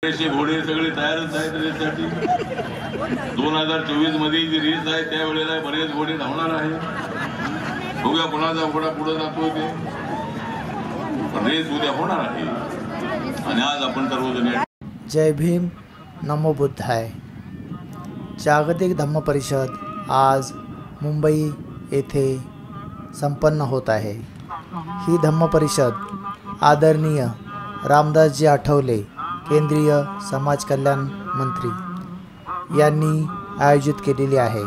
घोडे सगळे तयारच आहेत रेससाठी. 2024 मध्ये जी रेस आहे त्यावेळेला बरेच घोडे धावणार आहे. बघूया कोणाचा घोडा पुढे जातो ते. रेस उद्या होणार आहे आणि आज आपण सर्वजण. जय भीम, नमो बुद्धाय. जागतिक धम्म परिषद आज मुंबई येथे संपन्न होत आहे. ही धम्म परिषद आदरणीय रामदासजी आठवले केंद्रीय समाज कल्याण मंत्री यांनी आयोजित केलेली आहे.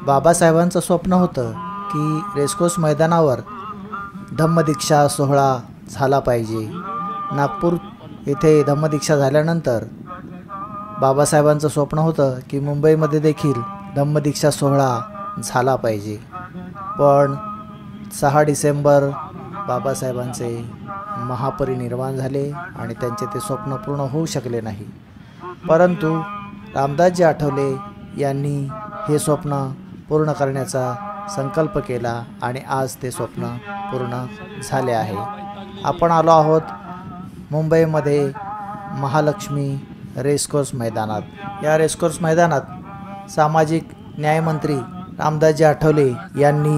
बाबासाहेबांचं स्वप्न होतं की रेसकोर्स मैदानावर धम्मदीक्षा सोहळा झाला पाहिजे. नागपूर येथे धम्मदीक्षा झाल्यानंतर बाबासाहेबांचं स्वप्न होतं की मुंबईमध्ये देखील धम्मदीक्षा सोहळा झाला पाहिजे. पण 6 डिसेंबर बाबासाहेबांचे महापरिनिर्वाण झाले आणि त्यांचे ते स्वप्न पूर्ण होऊ शकले नाही. परंतु रामदासजी आठवले यांनी हे स्वप्न पूर्ण करण्याचा संकल्प केला आणि आज ते स्वप्न पूर्ण झाले आहे. आपण आलो आहोत मुंबईमध्ये महालक्ष्मी रेसकोर्स मैदानात. या रेसकोर्स मैदानात सामाजिक न्यायमंत्री रामदासजी आठवले यांनी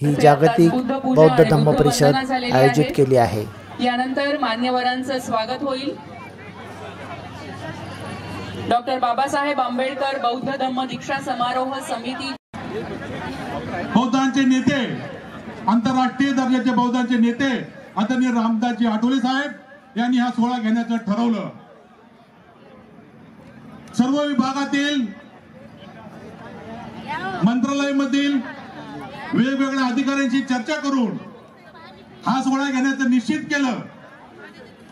ही जागतिक बौद्ध धम्म परिषद आयोजित केली आहे. यानंतर मान्यवरांचं स्वागत होईल. डॉक्टर बाबासाहेब आंबेडकर बौद्ध धम्म दीक्षा समारोह समिती. बौद्धांचे नेते, आंतरराष्ट्रीय दर्जाचे बौद्धांचे नेते आदरणीय रामदासजी आठवले साहेब यांनी हा सोहळा घेण्याचं ठरवलं. सर्व विभागातील मंत्रालयामधील वेगवेगळ्या अधिकाऱ्यांशी चर्चा करून हा सोहळा घेण्याचं निश्चित केलं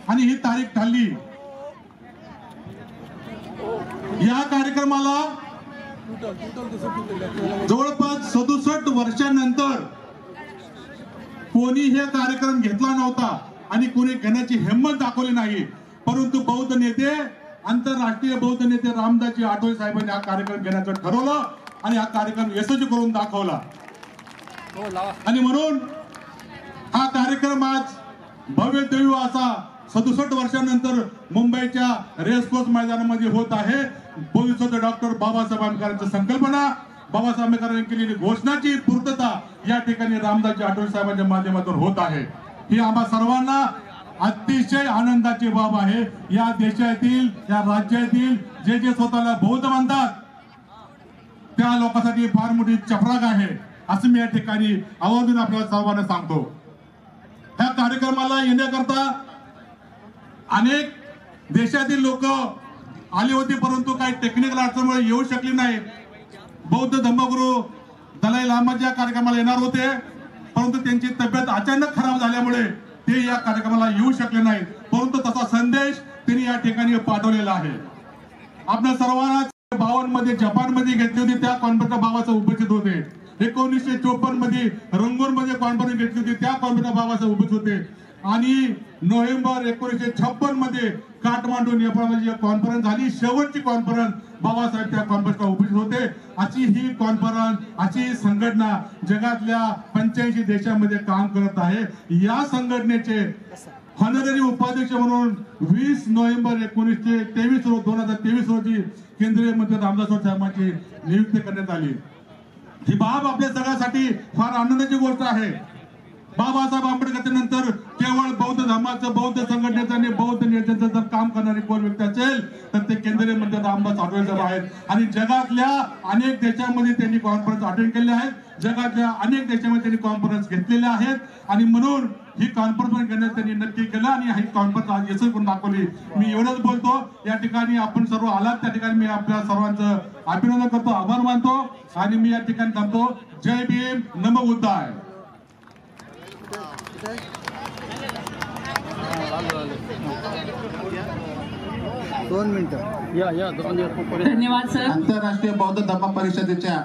आणि ही तारीख ठरली. या कार्यक्रमाला जवळपास 67 वर्षांनंतर कोणी हे कार्यक्रम घेतला नव्हता आणि कोणी घेण्याची हिंमत दाखवली नाही. परंतु बौद्ध नेते, आंतरराष्ट्रीय बौद्ध नेते रामदासजी आठवले साहेबांनी हा कार्यक्रम घेण्याचं ठरवलं आणि हा कार्यक्रम यशस्वी करून दाखवला. आणि म्हणून हा कार्यक्रम आज भव्य दिव्य असा 67 वर्षांनंतर मुंबईच्या रेसकोर्स मैदानामध्ये होत आहे. भविष्यात डॉक्टर बाबासाहेब आंबेडकरांची संकल्पना, बाबासाहेब आंबेडकरांनी केलेली घोषणाची पूर्तता या ठिकाणी रामदासजी आठवले साहेबांच्या माध्यमातून होत आहे. ही आम्हा सर्वांना अतिशय आनंदाची बाब आहे. या देशातील, या राज्यातील जे जे स्वतःला बौद्ध म्हणतात त्या लोकांसाठी फार मोठी चपराक आहे असं मी या ठिकाणी आवर्जून आपल्याला सर्वांना सांगतो. ह्या कार्यक्रमाला येण्याकरता अनेक देशातील लोक आली होती, परंतु काही टेक्निकल अडचणीमुळे येऊ शकली नाही. बौद्ध धम्मगुरू दलाई लामाच्या कार्यक्रमाला येणार होते, परंतु त्यांची तब्येत अचानक खराब झाल्यामुळे ते या कार्यक्रमाला येऊ शकले नाही. परंतु तसा संदेश त्यांनी या ठिकाणी पाठवलेला आहे. आपल्या सर्वांना 52 मध्ये जपानमध्ये घेतली होती, त्या कॉन्फरन्सला बाबासाहेब उपस्थित होते. 1954 मध्ये रंगून मध्ये कॉन्फरन्स घेतली होती, त्या कॉन्फरन्सला बाबासाहेब उपस्थित होते. आणि नोव्हेंबर 1956 मध्ये काठमांडू नेपाळमध्ये कॉन्फरन्स झाली, शेवटची कॉन्फरन्स, बाबासाहेब त्या कॉन्फरन्सला उपस्थित होते. अशी ही कॉन्फरन्स, अशी संघटना जगातल्या 85 देशांमध्ये काम करत आहे. या संघटनेचे हॉनररी उपाध्यक्ष म्हणून 20 नोव्हेंबर 2023 रोजी केंद्रीय मंत्री रामदास साहेबांची नियुक्ती करण्यात आली. ही बाब आपल्या सगळ्यासाठी फार आनंदाची गोष्ट आहे. बाबासाहेब आंबेडकर नंतर केवळ बौद्ध धर्माचं, बौद्ध संघटनेचं आणि बौद्ध नेत्यांचं जर काम करणारी कोण व्यक्ती असेल तर ते केंद्रीय मंत्री रामदास आठवले साहेब आहेत. आणि जगातल्या अनेक देशांमध्ये त्यांनी कॉन्फरन्स अटेंड केले आहेत, जगातल्या अनेक देशांमध्ये त्यांनी कॉन्फरन्स घेतलेल्या आहेत. आणि म्हणून ही कॉन्फरन्स घेण्याचं त्यांनी नक्की केलं आणि ही कॉन्फरन्स आज यशस्वी करून दाखवली. मी एवढंच बोलतो. या ठिकाणी आपण सर्व आलात त्या ठिकाणी मी आपल्या सर्वांचं अभिनंदन करतो, आभार मानतो आणि मी या ठिकाणी थांबतो. जय भीम, नमो बुद्धाय. धन्यवाद सर. आंतरराष्ट्रीय बौद्ध धम्म परिषदेच्या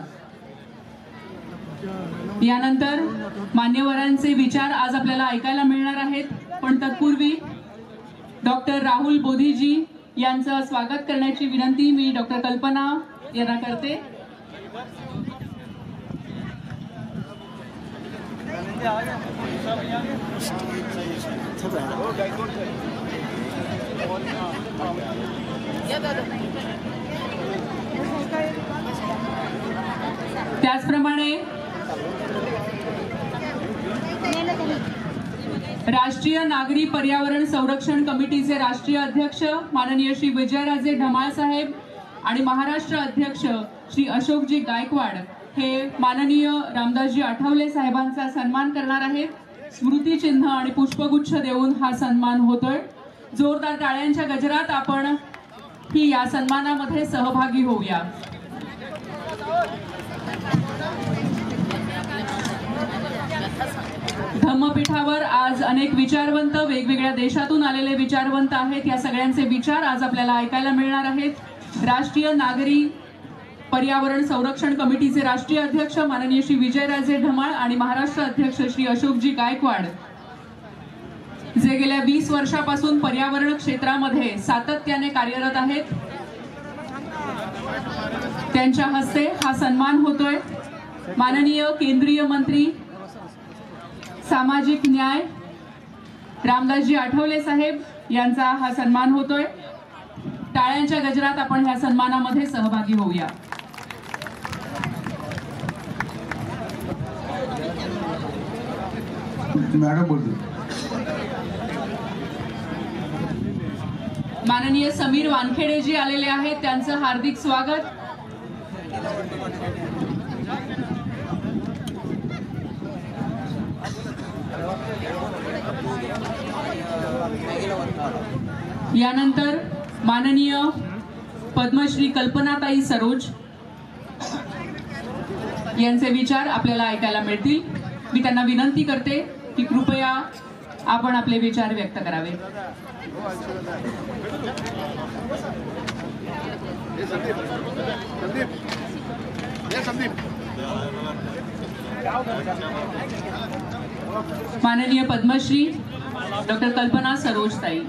यानंतर मान्यवरांचे विचार आज आपल्याला ऐकायला मिळणार आहेत. पण तत्पूर्वी डॉक्टर राहुल बोधीजी यांचं स्वागत करण्याची विनंती मी डॉक्टर कल्पना यांना करते. सब त्याचप्रमाणे राष्ट्रीय नागरी पर्यावरण संरक्षण कमिटीचे राष्ट्रीय अध्यक्ष माननीय श्री विजयराजे ढमाळ साहेब आणि महाराष्ट्र अध्यक्ष श्री अशोकजी गायकवाड हे माननीय रामदासजी आठवले साहेबांचा सन्मान करणार आहेत. स्मृतिचिन्ह आणि पुष्पगुच्छ देऊन हा सन्मान होतोय. जोरदार टाळ्यांच्या गजरात आपण ही या सन्मानामध्ये सहभागी होऊया. धम्मपीठावर आज अनेक विचारवंत, वेगवेगळ्या देशातून आलेले विचारवंत आहेत. या सगळ्यांचे विचार आज आपल्याला ऐकायला मिळणार आहेत. राष्ट्रीय नागरी पर्यावरण संरक्षण कमिटीचे राष्ट्रीय अध्यक्ष माननीय श्री विजयराजे ढमाळ आणि महाराष्ट्र अध्यक्ष श्री अशोकजी गायकवाड जे गेल्या 20 वर्षापासून पर्यावरण क्षेत्रामध्ये सातत्याने कार्यरत आहेत, त्यांच्या हस्ते हा सन्मान होतोय. माननीय केंद्रीय मंत्री सामाजिक न्याय रामदासजी आठवले साहेब यांचा हा सन्मान होतोय. टाळ्यांच्या गजरात आपण ह्या सन्मानामध्ये सहभागी होऊया. माननीय समीर वानखेडे जी आलेले आहेत, त्यांचं हार्दिक स्वागत. यानंतर माननीय पद्मश्री कल्पनाताई सरोज यांचे विचार आपल्याला ऐकायला मिळतील. मी त्यांना विनंती करते की कृपया आपण आपले विचार व्यक्त करावे. माननीय पद्मश्री डॉक्टर कल्पना सरोजताई.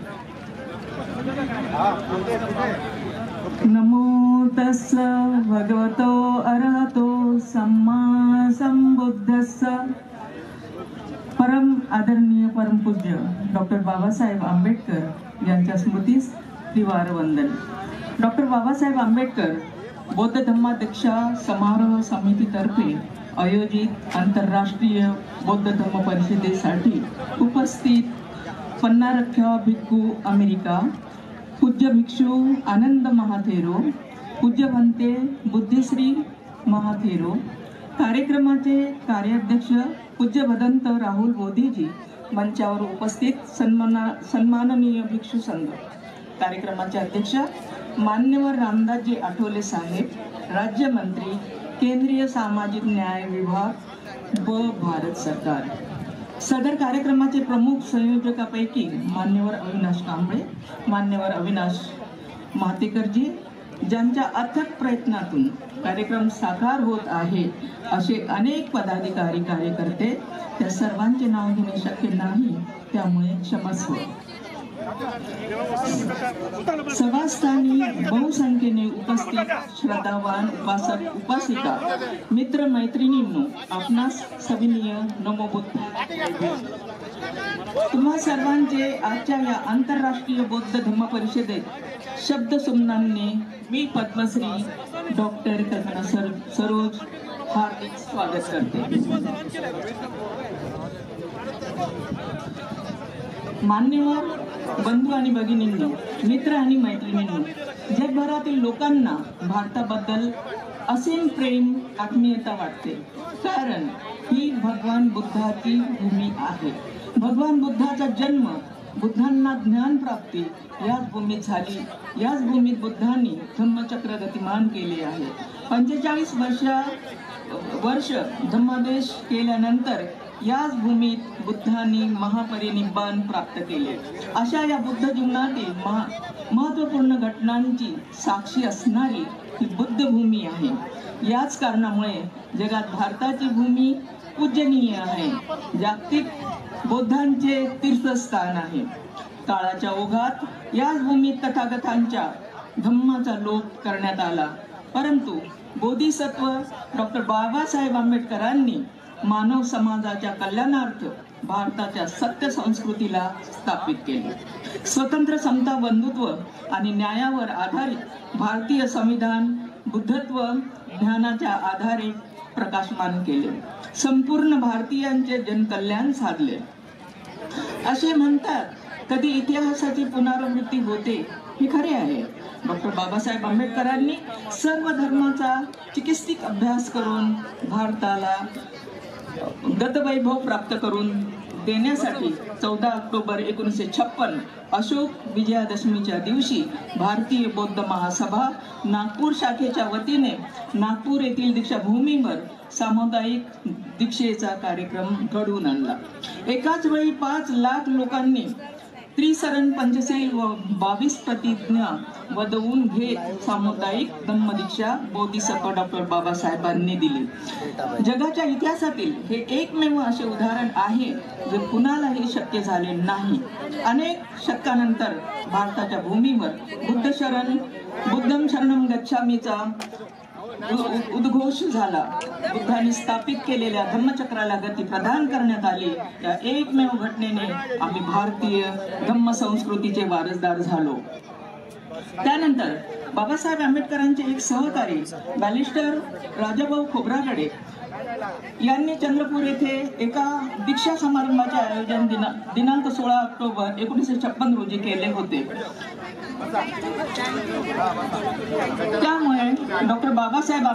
नमो तस्स भगवतो अरहतो सम्मा संबुद्धस्स. परम आदरणीय परमपूज्य डॉक्टर बाबासाहेब आंबेडकर यांच्या स्मृतीस त्रिवार वंदन. डॉक्टर बाबासाहेब आंबेडकर बौद्ध धम्माध्यक्षा समारोह समितीतर्फे आयोजित आंतरराष्ट्रीय बौद्ध धम्म परिषदेसाठी उपस्थित पन्नारख्या भिक्खू अमेरिका, पूज्य भिक्षू आनंद महाथेरो, पूज्य भंते बुद्धिश्री महाथेरो, कार्यक्रमाचे कार्याध्यक्ष पूज्य भदंत राहुल बोधीजी, मंचावर उपस्थित सन्माननीय भिक्षू संघ, कार्यक्रमाचे अध्यक्ष मान्यवर रामदासजी आठवले साहेब, राज्यमंत्री केंद्रीय सामाजिक न्याय विभाग व भारत सरकार. सदर कार्यक्रमाचे प्रमुख संयोजकापैकी मान्यवर अविनाश कांबळे, मान्यवर अविनाश महातेकरजी, ज्यांच्या अथक प्रयत्नातून कार्यक्रम साकार होत आहे, असे अनेक पदाधिकारी कार्यकर्ते, त्या सर्वांचे नाव घेणे शक्य नाही, त्यामुळे क्षमस्व. सभास्थानी बहुसंख्येने उपस्थित श्रद्धावान उपासक उपासिका मित्र मैत्रिणींनो, आपणास सविनीय नमो बुद्धाय. तुम्हा सर्वांचे आजच्या या आंतरराष्ट्रीय बौद्ध धम्म परिषदेत शब्द सुमनांनी मी पद्मश्री डॉक्टर कल्पना सरोज हार्दिक स्वागत करते. मान्यवर बंधू आणि भगिनींनो, मित्र आणि मैत्रिणींनो, जगभरातील लोकांना भारताबद्दल असीम प्रेम आत्मीयता वाटते, कारण ही भगवान बुद्धाची भूमी आहे. भगवान बुद्धाचा जन्म, बुद्धांना ज्ञान प्राप्ती याच भूमीत झाली. याच भूमीत बुद्धांनी धम्मचक्र गतिमान केले आहे. 45 वर्ष धम्मादेश केल्यानंतर याच भूमीत बुद्धांनी महापरिनिब्बाण प्राप्त केले. अशा या बुद्ध जीवनातील महत्त्वपूर्ण घटनांची साक्षी असणारी ही बुद्ध भूमी आहे. याच कारणामुळे जगात भारताची भूमी पूजनीय आहे, जागतिक बौद्धांचे तीर्थस्थान आहे. काळाच्या ओघात याच भूमीत तथागतांच्या धम्माचा लोप करण्यात आला, परंतु बोधिसत्व डॉक्टर बाबासाहेब आंबेडकरांनी मानव समाजाच्या कल्याणार्थ भारताच्या सत्य संस्कृतीला स्थापित केले. स्वतंत्र, समता, बंधुत्व आणि न्यायावर आधारित भारतीय संविधान बुद्धत्व ज्ञानाच्या आधारे प्रकाशमान केले. संपूर्ण भारतीयांचे जनकल्याण साधले. असे म्हणतात, कधी इतिहासाची पुनरावृत्ती होते, हे खरे आहे. डॉक्टर बाबासाहेब आंबेडकरांनी सर्व धर्माचा चिकित्सिक अभ्यास करून भारताला गतवैभव प्राप्त करून देण्यासाठी 14 ऑक्टोबर 1956 अशोक विजयादशमीच्या दिवशी भारतीय बौद्ध महासभा नागपूर शाखेच्या वतीने नागपूर येथील दीक्षाभूमीवर सामुदायिक दीक्षेचा कार्यक्रम घडवून आणला. एकाच वेळी 5 लाख लोकांनी त्रिसरण पंचशील व 22 प्रतिज्ञा वदवून घेत सामुदायिक धम्मदीक्षा बोधिसत्व डॉक्टर बाबासाहेबांनी दिली. जगाच्या इतिहासातील हे एकमेव असे उदाहरण आहे जे कुणालाही शक्य झाले नाही. अनेक शतकानंतर भारताच्या भूमीवर बुद्धम शरणम गच्छामीचा उद्घोष झाला. बुद्धांनी स्थापित केलेल्या धम्मचक्राला गती प्रदान करण्यात आली. या एकमेव घटनेने आम्ही भारतीय धम्म संस्कृतीचे वारसदार झालो. त्यानंतर बाबासाहेब आंबेडकरांचे एक सहकारी बॅरिस्टर राजाभाऊ खोब्रागडे यांनी चंद्रपूर येथे एका दीक्षा समारंभाचे आयोजन दिनांक 16 ऑक्टोबर 1956 रोजी केले होते. त्यामुळे डॉक्टर बाबासाहेब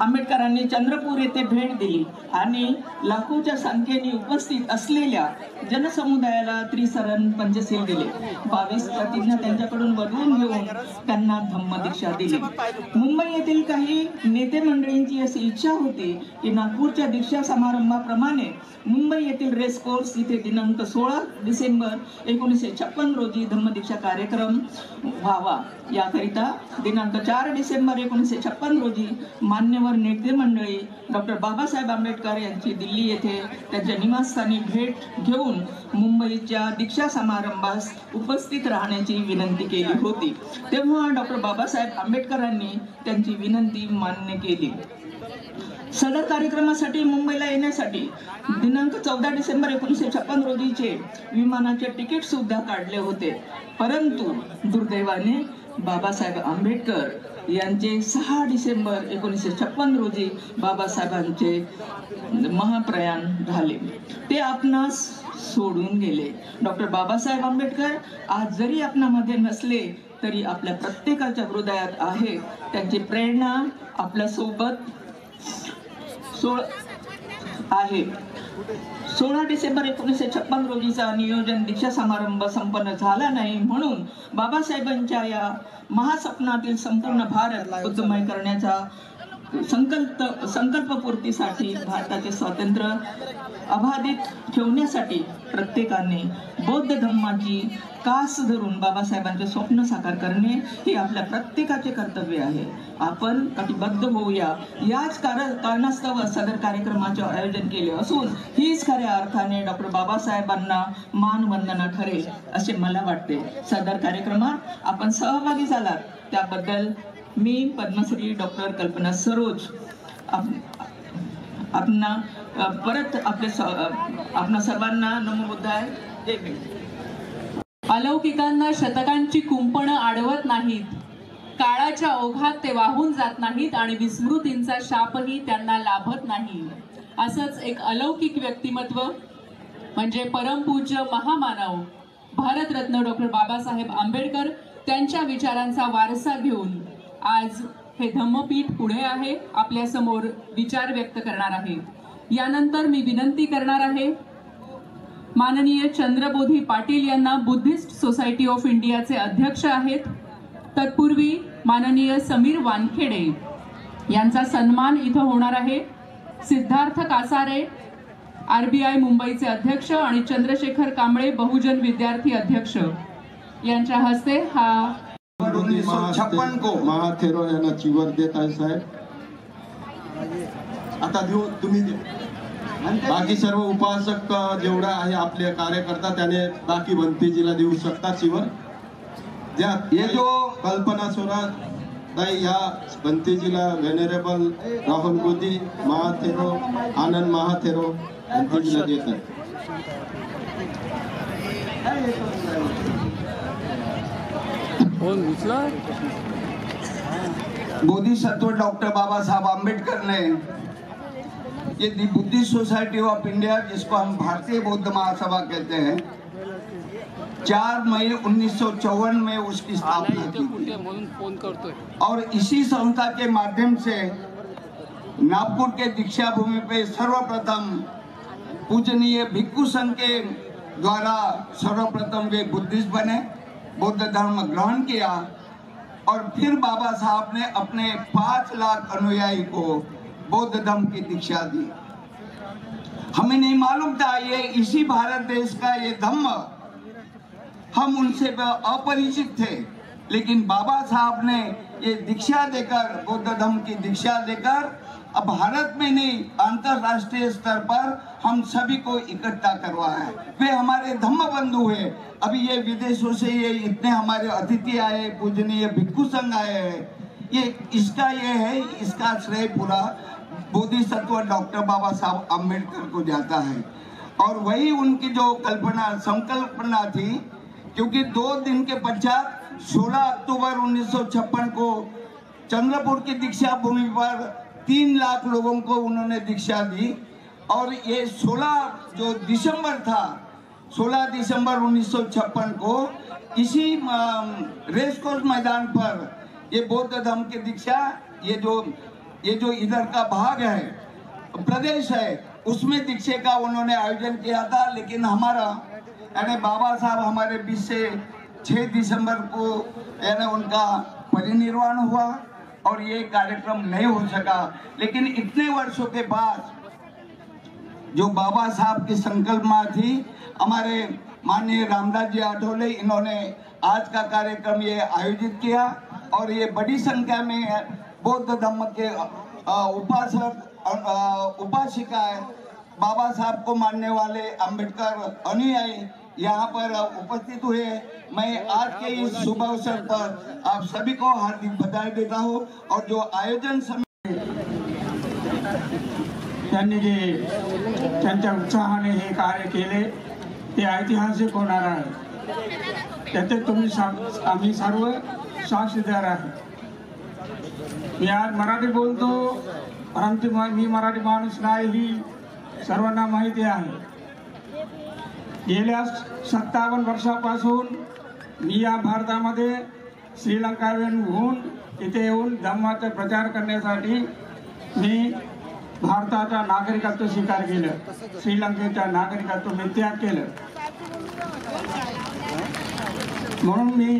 आंबेडकरांनी चंद्रपूर येथे भेट दिली आणि लाखोच्या संख्येने उपस्थित असलेल्या जनसमुदायाला त्रिसरण पंचशील दिले. 22 प्रतिज्ञा त्यांच्याकडून वदवून घेऊन त्यांना धम्मदीक्षा दिली. मुंबई येथील काही नेते मंडळींची अशी इच्छा होती की नागपूरच्या दीक्षा समारंभाप्रमाणे मुंबई येथील रेसकोर्स इथे दिनांक 16 डिसेंबर 1956 रोजी धम्मदीक्षा कार्यक्रम व्हावा. याकरिता दिनांक 4 डिसेंबर 1956 रोजी मान्यवर नेते मंडळी डॉक्टर बाबासाहेब आंबेडकर यांची दिल्ली येथे त्यांच्या निवासस्थानी भेट घेऊन मुंबईच्या दीक्षा समारंभास उपस्थित राहण्याची विनंती केली होती. तेव्हा डॉक्टर बाबासाहेब आंबेडकरांनी त्यांची विनंती मान्य केली. सदर कार्यक्रमासाठी मुंबईला येण्यासाठी दिनांक 14 डिसेंबर 1956 रोजीचे विमानाचे तिकीट सुद्धा काढले होते. परंतु दुर्दैवाने बाबासाहेब आंबेडकर यांचे 6 डिसेंबर 1956 रोजी बाबासाहेबांचे महाप्रयाण झाले. ते आपणास सोडून गेले. डॉक्टर बाबासाहेब आंबेडकर आज जरी आपणामध्ये नसले तरी आपल्या प्रत्येकाच्या हृदयात आहे. त्यांची प्रेरणा आपल्या सोबत आहे. 16 डिसेंबर 1956 रोजीचा नियोजन दीक्षा समारंभ संपन्न झाला नाही, म्हणून बाबासाहेबांच्या या महास्वप्नातील संपूर्ण भारत बुद्धमय करण्याचा संकल्पपूर्तीसाठी भारताचे स्वातंत्र्य अबाधित ठेवण्यासाठी प्रत्येकाने बौद्ध धर्माची कास धरून बाबासाहेबांचे स्वप्न साकार करणे हे आपल्या प्रत्येकाचे कर्तव्य आहे. आपण कटिबद्ध होऊया. याच कारणास्तव सदर कार्यक्रमाचे आयोजन केले असून हीच खऱ्या अर्थाने डॉक्टर बाबासाहेबांना मानवंदना ठरेल असे मला वाटते. सदर कार्यक्रमात आपण सहभागी झालात त्याबद्दल मी पद्मश्री डॉक्टर कल्पना सरोज आपणा परत आपल्या सर्वांना नमो बुद्धाय. जय भीम. अलौकिकांना शतकांची कुंपणं अडवत नाहीत. काळाच्या ओघात ते वाहून जात नाहीत आणि विस्मृतींचा शापही त्यांना लाभत नाही. असंच एक अलौकिक व्यक्तिमत्व म्हणजे परमपूज्य महामानव भारतरत्न डॉक्टर बाबासाहेब आंबेडकर. त्यांच्या विचारांचा वारसा घेऊन आज हे धम्मपीठ पुढे आहे, आपल्या समोर विचार व्यक्त करणार आहे. यानंतर मी विनंती करणार आहे माननीय चंद्रबोधी पाटील यांना, बुद्धिस्ट सोसायटी ऑफ इंडियाचे अध्यक्ष आहेत. तत्पूर्वी माननीय समीर वानखेडे यांचा सन्मान इथं होणार आहे. सिद्धार्थ कासारे RBI मुंबईचे अध्यक्ष आणि चंद्रशेखर कांबळे बहुजन विद्यार्थी अध्यक्ष यांच्या हस्ते हा 1956 को महाथेरो यांना चिवर देत आहे साहेब. आता देऊ तुम्ही बाकी सर्व उपासक जेवढा आहे आपले कार्यकर्ता त्याने बाकी भंतीजीला देऊ शकता चिवर. ज्या ये जो कल्पना स्वराज ताई ह्या भंतेजीला वेनरेबल राहुल बोधी महाथेरो आनंद महाथेरो भंतेजीला देतात. बोधिसत्व डॉक्टर बाबा साहब आम्बेडकर ने ये दी बुद्धिस्ट सोसाइटी ऑफ इंडिया, जिसको हम भारतीय बौद्ध महासभा कहते हैं, 4 मई 1954 में उसकी स्थापना की थी। और इसी संस्था के माध्यम से नागपुर के दीक्षा भूमि पे सर्वप्रथम पूजनीय भिक्षु संघ के द्वारा सर्वप्रथम वे बुद्धिस्ट बने, बौद्ध धर्म ग्रहण किया। और फिर बाबा साहब ने अपने 5 लाख अनुयायी को बौद्ध धर्म की दीक्षा दी। हमें नहीं मालूम था ये इसी भारत देश का ये धम्म, हम उनसे अपरिचित थे, लेकिन बाबा साहब ने ये दीक्षा देकर, बौद्ध धर्म की दीक्षा देकर अब भारत में नहीं अंतरराष्ट्रीय स्तर पर हम सभी को इकट्ठा करवाया है। वे हमारे धम्म बंधु है। अभी ये विदेशों से ये इतने हमारे अतिथि आए, पूजनीय भिक्षु संघ आए हैं, ये इसका श्रेय पूरा बोधिसत्व डॉक्टर बाबा साहब अम्बेडकर को जाता है। और वही उनकी जो संकल्पना थी, क्योंकि 2 दिन के पश्चात 16 अक्टूबर 1956 को चंद्रपुर की दीक्षा भूमि पर 3 लाख लोगों को उन्होंने दीक्षा दी। और ये 16 दिसंबर था, 16 दिसंबर 1956 को इसी रेस कोर्स मैदान पर ये बौद्ध धर्म की दीक्षा, ये जो इधर का भाग है, प्रदेश है, उसमें दीक्षा का उन्होंने आयोजन किया था। लेकिन हमारा यानी बाबा साहब हमारे बीच से 6 दिसंबर को यानी उनका परिनिर्वाण हुआ और ये कार्यक्रम नहीं हो सका। लेकिन इतने वर्षों के बाद जो बाबा साहब की संकल्पना थी, हमारे माननीय रामदास जी आठवले, इन्होंने आज का कार्यक्रम ये आयोजित किया। और ये बड़ी संख्या में बौद्ध धर्म के उपासक उपासिकाएं, बाबा साहब को मानने वाले अम्बेडकर अनुयायी यहाँ पर उपस्थित हुए। मैं आज के इस शुभ अवसर पर आप सभी को हार्दिक बधाई देता हूँ। और जो आयोजन त्यांनी जे त्यांच्या उत्साहाने हे कार्य केले ते ऐतिहासिक होणार आहे, त्याचे आम्ही सर्व साक्षीदार आहे। मी आज मराठी बोलतो, परंतु मी मराठी माणूस नाही ही सर्वांना माहिती आहे। गेल्या 57 वर्षापासून मी या भारतामध्ये श्रीलंकाहून इथे येऊन धम्माचा प्रचार करण्यासाठी मी भारताचा नागरिकत्व स्वीकार केलं, श्रीलंकेच्या नागरिकत्व मी त्याग केलं। म्हणून मी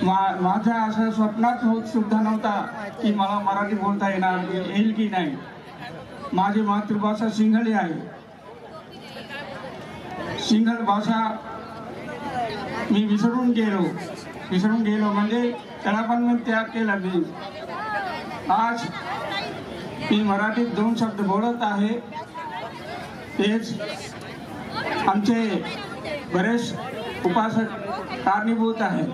माझ्या असं स्वप्नात होत सुद्धा नव्हता की मला मराठी बोलता येईल की नाही। माझी मातृभाषा सिंहली आहे। सिंहल भाषा मी विसरून गेलो म्हणजे त्याला पण मी त्याग केला। मी आज मी मराठीत 2 शब्द बोलत आहे, तेच आमचे बरेच उपासक कारणीभूत आहेत।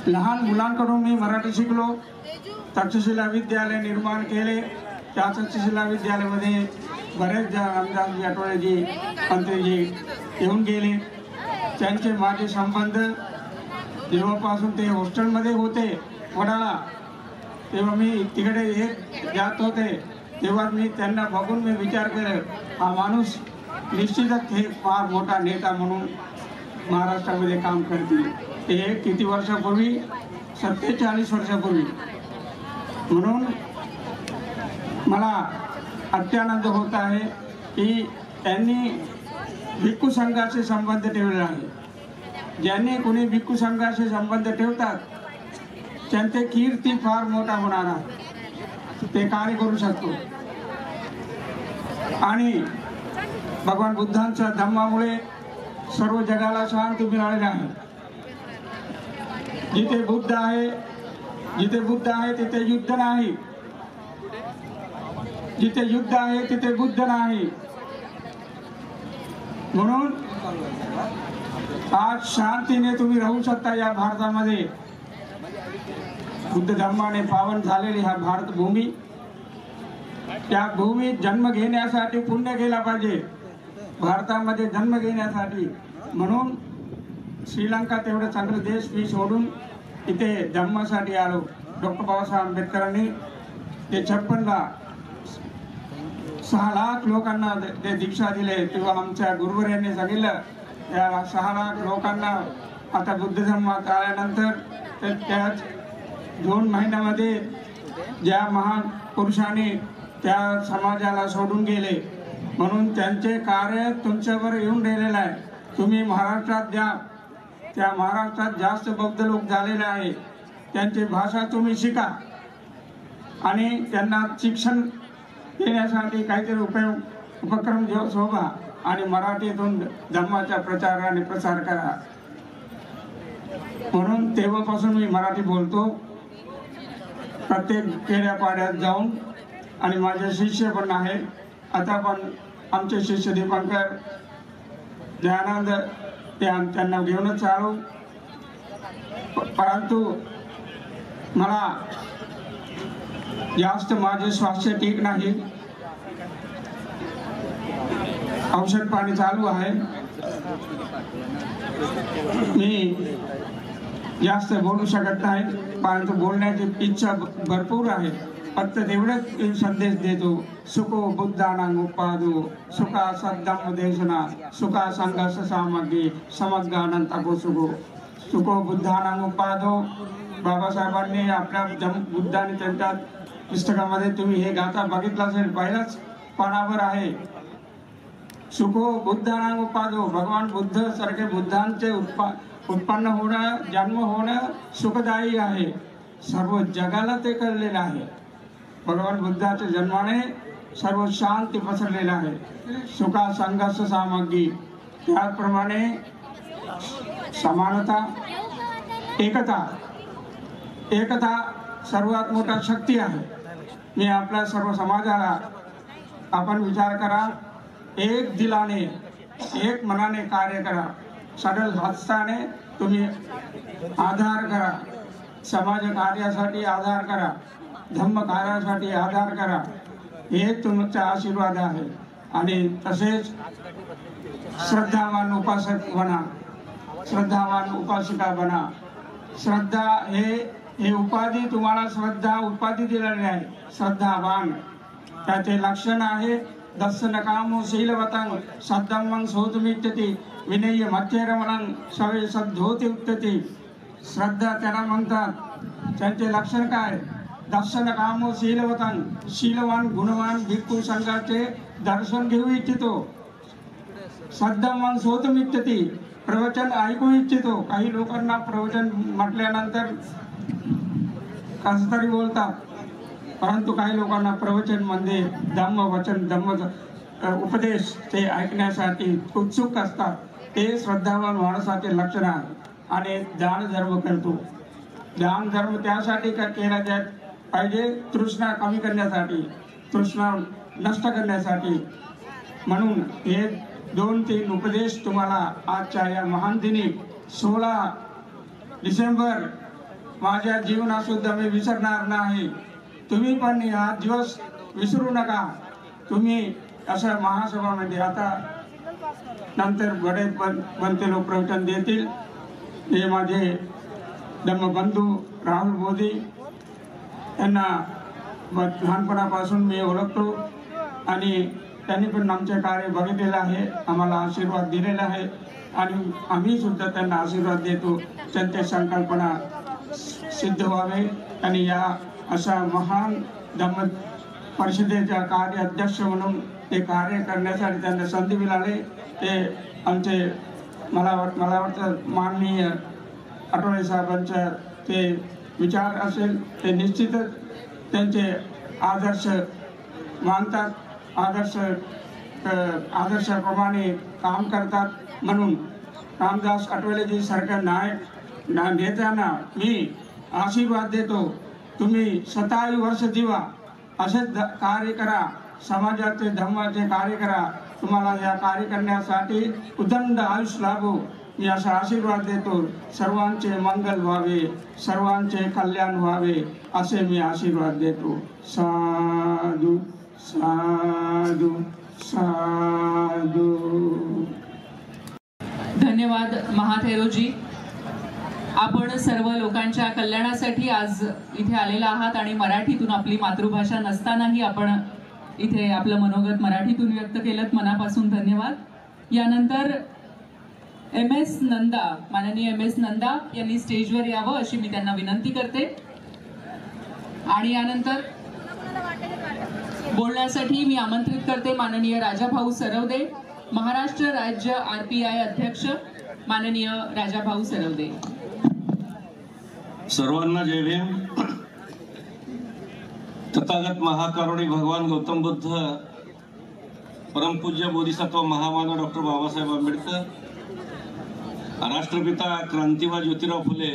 लहान मुलांकडून मी मराठी शिकलो, तक्षशिला विद्यालय निर्माण केले। त्या तक्षशिला विद्यालयामध्ये बरेच रामदासजी आठवलेजी मंत्रीजी येऊन गेले। त्यांचे माझे संबंध जेव्हापासून ते हॉस्टेलमध्ये होते वडाळा, तेव्हा मी तिकडे जात होते, तेव्हा मी त्यांना बघून मी विचार केला, हा माणूस निश्चितच हे फार मोठा नेता म्हणून महाराष्ट्रामध्ये काम करतील। ते किती वर्षापूर्वी, 47 वर्षापूर्वी। म्हणून मला अत्यानंद होत आहे की त्यांनी भिक्खू संघाचे संबंध ठेवले आहे। ज्यांनी कोणी भिक्खू संघाचे संबंध ठेवतात त्यांचे कीर्ती फार मोठा होणार आहे, ते कार्य करू शकतो। आणि भगवान बुद्धांच्या धम्मामुळे सर्व जगाला शांती मिळालेली आहे। जिथे बुद्ध आहे तिथे युद्ध नाही, जिथे युद्ध आहे तिथे बुद्ध नाही। म्हणून आज शांतीने तुम्ही राहू शकता या भारतामध्ये। बुद्ध धर्माने पावन झालेली हा भारत भूमी, त्या भूमीत जन्म घेण्यासाठी पुण्य केला पाहिजे, भारतामध्ये जन्म घेण्यासाठी. म्हणून श्रीलंका तेवढं चांगलं देश मी सोडून इथे जन्मासाठी आलो. डॉक्टर बाबासाहेब आंबेडकरांनी ते 56ला 6 लाख लोकांना ते दीक्षा दिले, तेव्हा आमच्या गुरुवर्यांनी सांगितलं त्या 6 लाख लोकांना आता बुद्ध धर्मात आल्यानंतर त्याच 2 महिन्यामध्ये ज्या महान पुरुषांनी त्या समाजाला सोडून गेले, म्हणून त्यांचे कार्य तुमच्यावर येऊन राहिलेलं आहे. तुम्ही महाराष्ट्रात द्या, त्या महाराष्ट्रात जास्त बौद्ध लोक झालेले आहे, त्यांची भाषा तुम्ही शिका आणि त्यांना शिक्षण देण्यासाठी काहीतरी उपक्रम शोभा आणि मराठीतून धर्माचा प्रचार आणि प्रसार करा. म्हणून तेव्हापासून मी मराठी बोलतो, प्रत्येक खेड्यापाड्यात जाऊन. आणि माझे शिष्य पण आहे, आता पण आमचे शिष्य दीपंकर दयानंद त्यांना घेऊनच चालू. परंतु मला जास्त माझे स्वास्थ्य ठीक नाही, औषध पाणी चालू आहे, मी जास्त बोलू शकत नाही, परंतु बोलण्याची इच्छा भरपूर आहे. फक्त तेवढंच संदेश देतो, सुखो बुद्धानां उपादो सुखा सद्धम्म देशना सुखा संघर्ष सामग्री समग्रानंता सुखो. सुखो बुद्धानां उपादो, बाबासाहेबांनी आपल्या बुद्धाने त्यांच्या पुस्तकामध्ये तुम्ही हे गाथा बघितलं असेल, पहिल्याच पानावर आहे. सुखो बुद्धानां उपादो, भगवान बुद्ध सारखे बुद्धांचे उत्पन्न होणं, जन्म होणं सुखदायी आहे, सर्व जगाला ते कळलेलं आहे. भगवान बुद्धाच्या जन्माने सर्व शांती पसरलेला आहे. सुखा संघर्ष सामग्री, त्याप्रमाणे समानता, एकता सर्वात मोठा शक्ती आहे. मी आपल्या सर्व समाजाला आपण विचार करा, एक दिलाने एक मनाने कार्य करा, सरळ हस्ताने तुम्ही आधार करा, समाज कार्यासाठी आधार करा, धम्म कार्यासाठी आधार करा, हे तुमचा आशीर्वाद आहे. आणि तसेच श्रद्धावान उपासक बना, श्रद्धावान उपासिका बना. श्रद्धा हे उपाधी, तुम्हाला श्रद्धा उपाधी दिलेली आहे, श्रद्धावान. त्याचे लक्षण आहे दर्शन कामो शीलवतं सद्धम्मं सोतुमित्यति विनय मध्यरमणं सवे सद्धोती उत्तती. श्रद्धा त्याला म्हणतात. त्यांचे लक्षण काय? दर्शन कामो शीलवतं, शीलवान गुणवान भिक्खू संघाचे दर्शन घेऊ इच्छितो. सद्धम्मं सोतुमित्यति, प्रवचन ऐकू इच्छितो. काही लोकांना प्रवचन म्हटल्यानंतर कसं तरी बोलतात, परंतु काही लोकांना प्रवचन म्हणजे धम्म वचन, धम्म उपदेश ते ऐकण्यासाठी उत्सुक असतात. ते श्रद्धावान माणसाचे लक्षण आहे. आणि दान धर्म करतो. दान धर्म त्यासाठी केला जात पाहिजे, तृष्णा कमी करण्यासाठी, तृष्णा नष्ट करण्यासाठी. म्हणून हे 2-3 उपदेश तुम्हाला आजच्या या महान दिनी 16 डिसेंबर माझ्या जीवनात सुद्धा मी विसरणार नाही. तुम्ही पण हा दिवस विसरू नका. तुम्ही अशा महासभामध्ये आता नंतर बडे बनते लोक प्रवचन देतील. हे माझे धम्मबंधू राहुल बोधी यांना लहानपणापासून मी ओळखतो आणि त्यांनी पण आमचे कार्य बघितलेलं आहे, आम्हाला आशीर्वाद दिलेला आहे आणि आम्ही सुद्धा त्यांना आशीर्वाद देतो. त्यांची संकल्पना सिद्ध व्हावे आणि या अशा महान धम्म परिषदेच्या कार्य अध्यक्ष म्हणून ते कार्य करण्यासाठी त्यांना संधी मिळाली. ते आमचे मला वाटतं माननीय आठवले साहेबांचा ते विचार असेल, ते निश्चितच त्यांचे आदर्श मानतात, आदर्शाप्रमाणे काम करतात. म्हणून रामदास आठवलेजी सारख्या नेत्यांना मी आशीर्वाद देतो. तुम्ही 27 वर्ष जीवा, असेच कार्य करा, समाजाचे धर्माचे कार्य करा. तुम्हाला या कार्य करण्यासाठी उदंड आयुष्य लाभो मी असा आशीर्वाद देतो, सर्वांचे मंगल व्हावे, सर्वांचे कल्याण व्हावे असे मी आशीर्वाद देतो. साधू साधू साधू. धन्यवाद महाथेरोजी. आपण सर्व लोकांच्या कल्याणासाठी आज इथे आलेला आहात आणि मराठीतून, आपली मातृभाषा नसतानाही आपण इथे आपलं मनोगत मराठीतून व्यक्त केलं. मनापासून धन्यवाद. यानंतर MS नंदा, माननीय MS नंदा यांनी स्टेजवर यावं अशी मी त्यांना विनंती करते. आणि यानंतर बोलण्यासाठी मी आमंत्रित करते माननीय राजाभाऊ सरवदे, महाराष्ट्र राज्य RPI अध्यक्ष माननीय राजाभाऊ सरवदे. सर्वांना जय भीम. तथागत महाकारुणी भगवान गौतम बुद्ध, परमपूज्य बोधिसत्व महामानव डॉक्टर बाबासाहेब आंबेडकर, राष्ट्रपिता क्रांतिवादी ज्योतिराव फुले,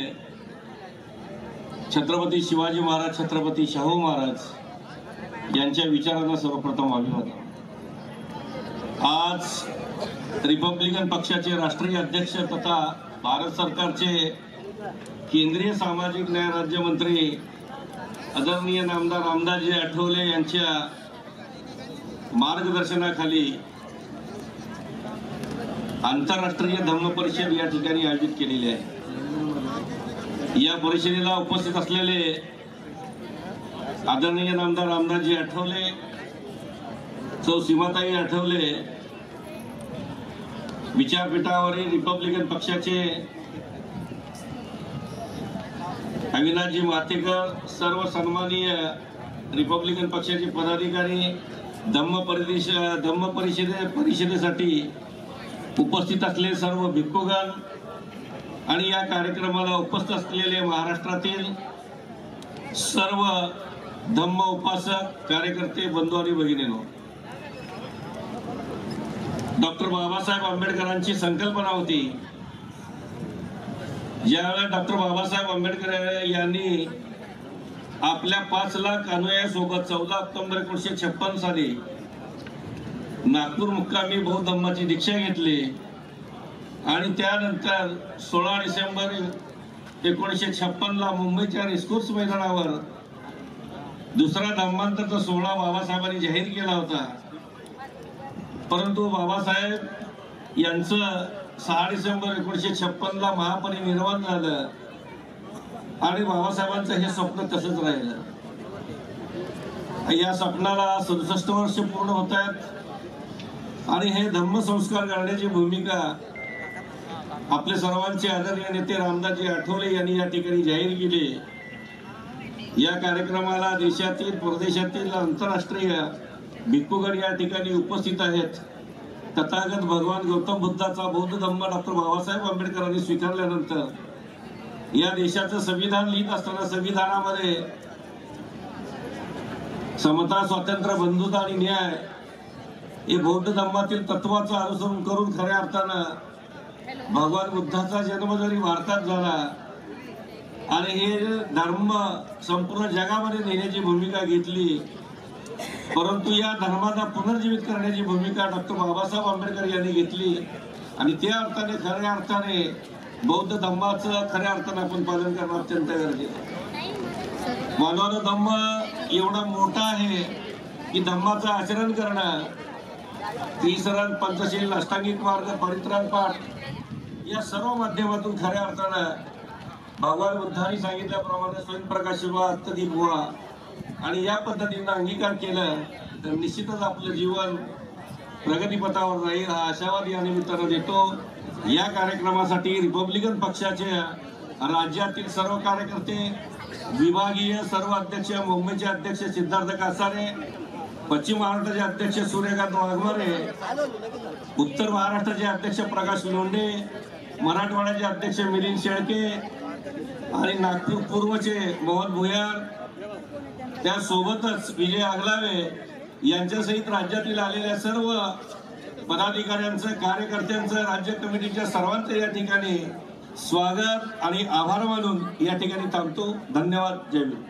छत्रपती शिवाजी महाराज, छत्रपती शाहू महाराज यांच्या विचारांना सर्वप्रथम अभिवादन. आज रिपब्लिकन पक्षाचे राष्ट्रीय अध्यक्ष तथा भारत सरकारचे केंद्रीय सामाजिक न्याय राज्यमंत्री आदरणीय नामदार रामदासजी आठवले यांच्या मार्गदर्शनाखाली आंतरराष्ट्रीय धम्म परिषद या ठिकाणी आयोजित केलेली आहे. या परिषदेला उपस्थित असलेले आदरणीय नामदार रामदासजी आठवले, सौ सीमाताई आठवले, विचारपीठावरील रिपब्लिकन पक्षाचे अविनाशजी मातेकर, सर्व सन्माननीय रिपब्लिकन पक्षाचे पदाधिकारी, धम्म परिषदेसाठी उपस्थित असलेले सर्व भिक्खुगण आणि या कार्यक्रमाला उपस्थित असलेले महाराष्ट्रातील सर्व धम्म उपासक, कार्यकर्ते, बंधू आणि भगिनींनो, डॉक्टर बाबासाहेब आंबेडकरांची संकल्पना होती. ज्यावेळेला डॉक्टर बाबासाहेब आंबेडकर यांनी आपल्या 5 लाख अनुयायांसोबत 14 ऑक्टोबर 1956 साली नागपूर मुक्कामी बौद्ध धम्माची दीक्षा घेतली आणि त्यानंतर 16 डिसेंबर 1956 मुंबईच्या रेसकोर्स मैदानावर दुसरा धम्मांतरचा सोहळा बाबासाहेबांनी जाहीर केला होता. परंतु बाबासाहेब यांचं 6 डिसेंबर 1956 महापरिनिर्वाण झालं आणि बाबासाहेबांचं हे स्वप्न तसंच राहिलं. या स्वप्नाला 67 वर्ष पूर्ण होत आहेत आणि हे धम्म संस्कार करण्याची भूमिका आपले सर्वांचे आदरणीय नेते रामदासजी आठवले यांनी या ठिकाणी जाहीर केली. या कार्यक्रमाला देशातील, परदेशातील, आंतरराष्ट्रीय भिक्खुगण या ठिकाणी उपस्थित आहेत. तथागत भगवान गौतम बुद्धाचा बौद्ध धम्म डॉक्टर बाबासाहेब आंबेडकरांनी स्वीकारल्यानंतर या देशाचं संविधान लिहित असताना संविधानामध्ये समता, स्वातंत्र्य, बंधुता आणि न्याय हे बौद्ध धम्मातील तत्वाचं अनुसरण करून खऱ्या अर्थानं भगवान बुद्धाचा जन्म जरी भारतात झाला आणि हे धर्म संपूर्ण जगामध्ये नेण्याची भूमिका घेतली, परंतु या धर्माला पुनर्जीवित करण्याची भूमिका डॉक्टर बाबासाहेब आंबेडकर यांनी घेतली आणि त्या अर्थाने खऱ्या अर्थाने बौद्ध धम्माचं खऱ्या अर्थाने आपण पालन करणं अत्यंत गरजेचं आहे. मानवानं धम्म एवढा मोठा आहे की धम्माचं आचरण करणं, 30 पंचशील, अष्टांगिक मार्ग, परित्राण पाठ या सर्व माध्यमातून खऱ्या अर्थानं भगवान बुद्धांनी सांगितल्याप्रमाणे स्वयंप्रकाश व्हा, आत्मदीप व्हा आणि या पद्धतीनं अंगीकार केलं तर निश्चितच आपलं जीवन प्रगतीपथावर राहील हा आशावाद या निमित्तानं देतो. या कार्यक्रमासाठी रिपब्लिकन पक्षाचे राज्यातील सर्व कार्यकर्ते, विभागीय सर्व अध्यक्ष, मुंबईचे अध्यक्ष सिद्धार्थ कासारे, पश्चिम महाराष्ट्राचे अध्यक्ष सूर्यकांत वाघमारे, उत्तर महाराष्ट्राचे अध्यक्ष प्रकाश लोंढे, मराठवाड्याचे अध्यक्ष मिलिंद शेळके आणि नागपूर पूर्वचे मोहन भुयार, त्यासोबतच विजय आगलावे यांच्यासहित राज्यातील आलेल्या सर्व पदाधिकाऱ्यांचं, कार्यकर्त्यांचं, राज्य कमिटीच्या सर्वांचं या ठिकाणी स्वागत आणि आभार मानून या ठिकाणी थांबतो. धन्यवाद. जय भीम.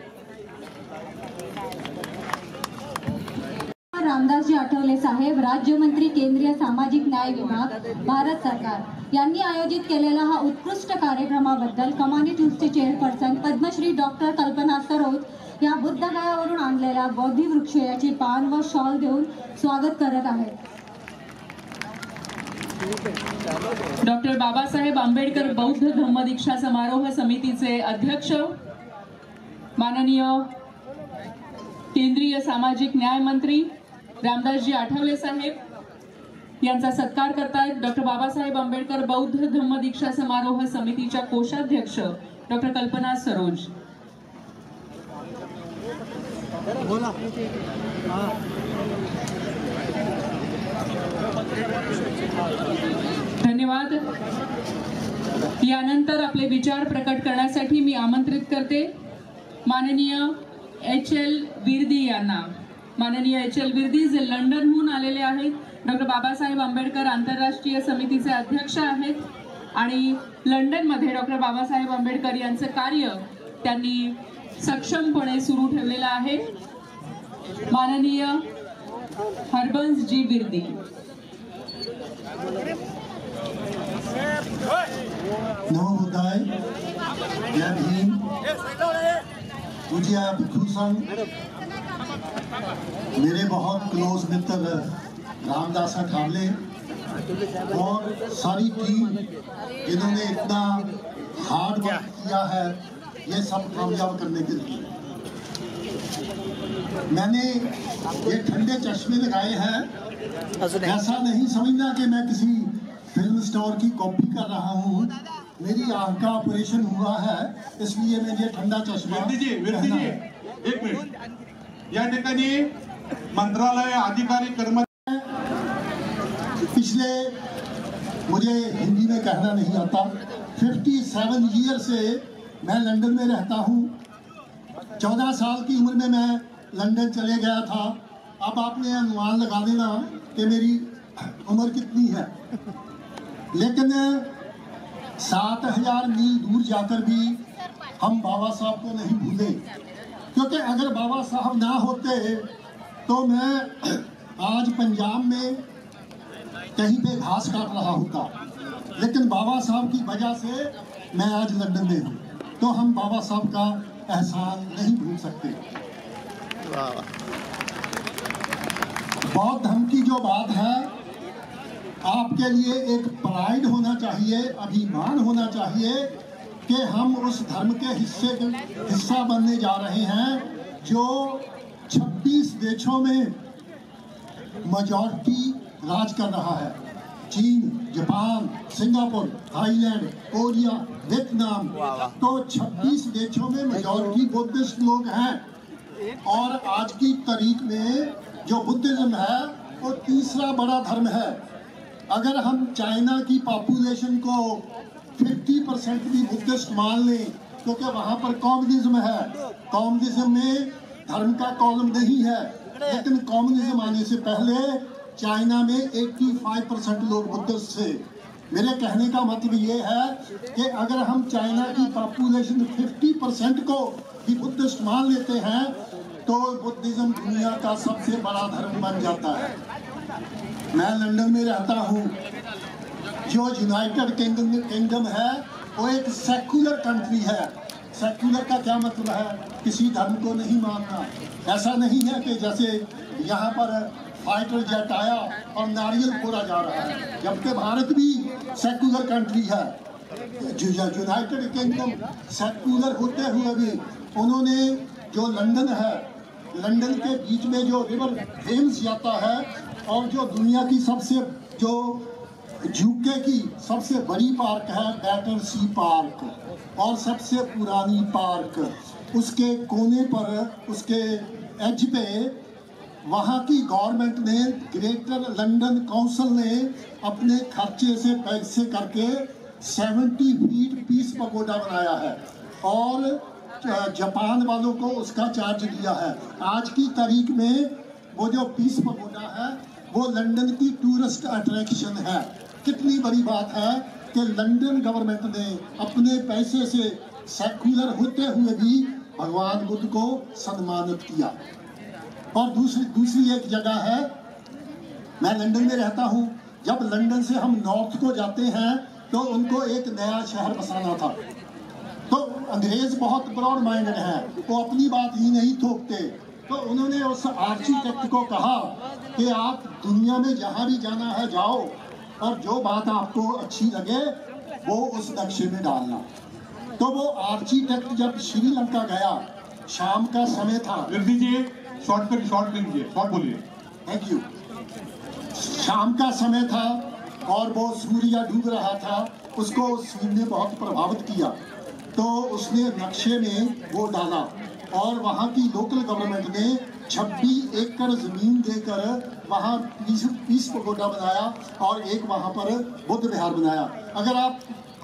रामदासजी आठवले साहेब, राज्यमंत्री, केंद्रीय सामाजिक न्याय विभाग, भारत सरकार. यांनी आयोजित केलेला हा उत्कृष्ट कार्यक्रमाबद्दल कमानी ट्यूबचे चेअरपर्सन पद्मश्री डॉक्टर कल्पना सरोज या बुद्धगयावरून आणलेल्या बोधी वृक्ष याची पान व शॉल देऊन स्वागत करत आहेत. डॉक्टर बाबासाहेब आंबेडकर बौद्ध धम्मदीक्षा समारोह समितीचे अध्यक्ष माननीय केंद्रीय सामाजिक न्याय मंत्री रामदासजी आठवले साहेब यांचा सत्कार करतायत. डॉक्टर बाबासाहेब आंबेडकर बौद्ध धम्मदीक्षा समारोह समितीच्या कोषाध्यक्ष डॉक्टर कल्पना सरोज. धन्यवाद. यानंतर आपले विचार प्रकट करण्यासाठी मी आमंत्रित करते माननीय HL विर्दी यांना. माननीय HL विर्दी जे लंडनहून आलेले आहेत. डॉक्टर बाबासाहेब आंबेडकर आंतरराष्ट्रीय समितीचे अध्यक्ष आहेत आणि लंडनमध्ये डॉक्टर बाबासाहेब आंबेडकर यांचं कार्य त्यांनी सक्षमपणे सुरू ठेवलेलं आहे. माननीय हरबंस जी विर्दी. नमो बुद्धाय. जय भीम. पूज्य भिक्षु संघ, मेरे बहुत क्लोज मित्र रामदास ठावले और सारी टीम जिन्होंने इतना हार्ड वर्क किया है ये सब कामयाब करने के लिए. मैंने ये ठंडे चश्मे लगाए हैं, ऐसा नहीं समझना कि मैं किसी फिल्म स्टार की कॉपी कर रहा हूँ. मेरी आंख का ऑपरेशन हुआ है इसलिए मैं ये ठंडा चश्मा. विर्दी जी एक मिनिट. या ठिकाणी मंत्रालय अधिकारी कर्मचारी. पिछले मुझे हिंदी में कहना नहीं आता 57 ईयर से मैं लंदन में रहता हूँ. 14 साल की उम्र में मैं लंदन चले गया था. अब आपने अनुमान लगा देना कि मेरी उम्र कितनी है. लेकिन 7000 मील दूर जाकर भी हम बाबा साहब को नहीं भूले, क्योंकि अगर बाबा साहब ना होते तो मैं आज पंजाब में कहीं पे घास काट रहा होता. लेकिन बाबा साहब की वजह से मैं आज लंदन में हूँ. तो हम बाबा साहब का एहसान नहीं भूल सकते. बौद्ध धर्म की जो बात है, आपके लिए एक प्राइड होना चाहिए, अभिमान होना चाहिए कि हम उस धर्म के हिस्सा बनने जा रहे हैं जो 26 देशों में मेजॉरिटी राज कर रहा है. चीन, Japan, Singapore, Thailand, Korea, Vietnam, तो 26 देशों में मेजॉरिटी बुद्धिस्ट लोग हैं. और आज की तारीख में जो बुद्धिज्म है वो तीसरा बड़ा धर्म है. अगर हम चाइना की पॉपुलेशन को 50% भी बुद्धिस्ट मान लें, क्योंकि वहाँ पर कम्युनिज्म है. कम्युनिज्म में धर्म का कॉलम नहीं है, लेकिन कम्युनिज्म आने से पहले चाइना में 85% लोग बुद्धिस्ट थे. मेरे कहने का मतलब ये है कि अगर हम चाइना की पॉपुलेशन 50% को भी बुद्धिस्ट मान लेते हैं तो बुद्धिज्म दुनिया का सबसे बड़ा धर्म बन जाता है. मैं लंदन में रहता हूँ. जो यूनाइटेड किंगडम है वो एक सेक्युलर कंट्री है. सेक्युलर का क्या मतलब है? किसी धर्म को नहीं मानना. ऐसा नहीं है कि जैसे यहाँ पर फाइटर जेट आया और नारियल फोड़ा जा रहा है, जबकि भारत भी सेक्युलर कंट्री है. यूनाइटेड किंगडम सेक्युलर होते हुए भी उन्होंने जो लंदन है, लंदन के बीच में जो रिवर थेम्स जाता है और जो दुनिया की सबसे जो यूके की सबसे बड़ी पार्क है बैटरसी पार्क और सबसे पुरानी पार्क, उसके कोने पर उसके एज पे वहाँ की गवर्नमेंट ने, ग्रेटर लंदन काउंसिल ने अपने खर्चे से पैसे करके 70 फीट पीस पगोडा बनाया है और जापान वालों को उसका चार्ज दिया है. आज की तारीख में वो जो पीस पगोडा है वो लंदन की टूरिस्ट अट्रैक्शन है. कितनी बड़ी बात है कि लंदन गवर्नमेंट ने अपने पैसे से सेक्युलर होते हुए भी भगवान बुद्ध को सम्मानित किया. और दूसरी एक जगह है, मैं लंदन में रहता हूँ. जब लंदन से हम नॉर्थ को जाते हैं तो उनको एक नया शहर बसाना था। तो अंग्रेज बहुत ब्रॉड माइंडेड है, वो अपनी बात ही नहीं थोपते। तो उन्होंने उस आर्किटेक्ट को कहा कि आप दुनिया में जहाँ भी जाना है जाओ, और जो बात आपको अच्छी लगे वो उस नक्शे में डालना। तो वो आर्किटेक्ट जब श्रीलंका गया, शाम का समय था। दीजिए शॉर्ट लीजिए, शॉर्ट बोलिए। Thank you. शाम का समय था और वो सूर्य डूब रहा था, उसको सूर्य ने बहुत प्रभावित किया। तो उसने नक्शे में वो डाला और वहाँ की लोकल गवर्नमेंट ने 26 एकड़ जमीन देकर वहाँ पीस पगोडा बनाया और एक वहाँ पर बुद्ध विहार बनाया। अगर आप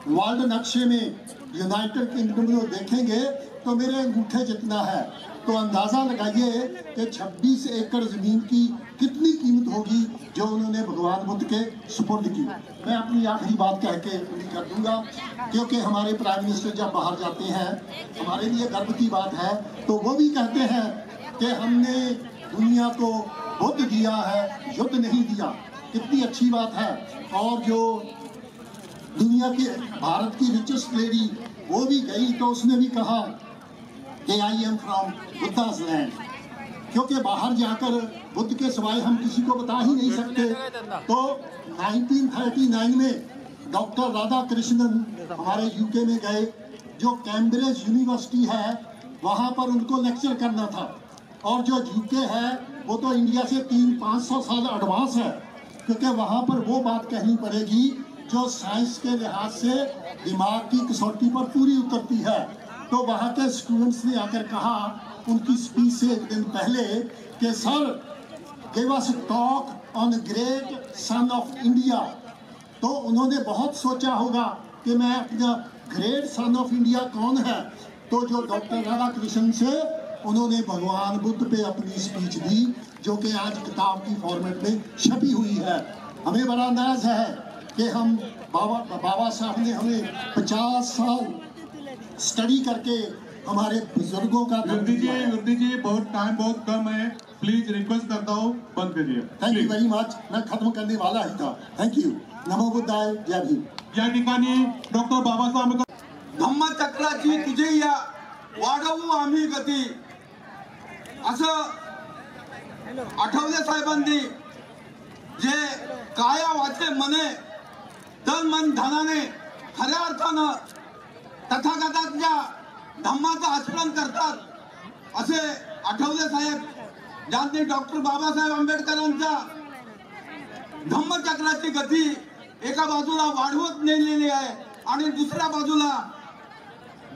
वर्ल्ड नक्शे में यूनाइटेड किंगडम को देखेंगे तो मेरे अंगूठे जितना है, तो अंदाजा लगाइए कि 26 एकड़ जमीन की कितनी कीमत होगी जो उन्होंने भगवान बुद्ध के सुपुर्द की। मैं अपनी आखिरी बात कह के पूरी कर दूंगा, क्योंकि हमारे प्राइम मिनिस्टर जब बाहर जाते हैं, हमारे लिए गर्व की बात है, तो वो भी कहते हैं कि हमने दुनिया को बुद्ध दिया है, युद्ध नहीं दिया। कितनी अच्छी बात है। और जो दुनिया की भारत की रिचेस्ट लेडी वो भी गई तो उसने भी कहा कि I am from Buddhas land, क्योंकि बाहर जाकर बुद्ध के सिवाय हम किसी को बता ही नहीं सकते। तो 1939 में डॉक्टर राधा कृष्णन हमारे यूके में गए, जो कैम्ब्रिज यूनिवर्सिटी है वहाँ पर उनको लेक्चर करना था। और जो यूके है वो तो इंडिया से 300-500 साल एडवांस है, क्योंकि वहाँ पर वो बात कहनी पड़ेगी जो साइंस के लिहाज से दिमाग की कसौटी पर पूरी उतरती है। तो वहाँ के स्टूडेंट्स ने आकर कहा उनकी स्पीच से एक दिन पहले कि sir give us talk on great son of India. तो उन्होंने बहुत सोचा होगा कि मैं अपना ग्रेट सन ऑफ इंडिया कौन है। तो जो डॉक्टर राधा कृष्णन से उन्होंने भगवान बुद्ध पे अपनी स्पीच दी, जो कि आज किताब की फॉर्मेट में छपी हुई है। हमें बड़ा नाज है कि हम बाबा साहब ने हमें 50 साल स्टडी करके हमारे बुजुर्गों का दीजिए बहुत टाइम बहुत कम है, प्लीज रिक्वेस्ट करता हूँ बंद करिए। Thank you very much. मैं खत्म करने वाला ही था। Thank you. नमो बुद्धाय, जय भीम। या ठिकाणी डॉक्टर बाबासाहेब धम्मचक्राची तुझे या वाढवू आम्ही गती, असं आठवले साहेबांनी जे काया वाचे मने तन मन धनाने खऱ्या अर्थानं तथागताच्या धम्माचं आचरण करतात, असे आठवले साहेब ज्यांनी डॉक्टर बाबासाहेब आंबेडकरांच्या धम्मचक्राची गती एका बाजूला वाढवत नेलेली आहे आणि दुसऱ्या बाजूला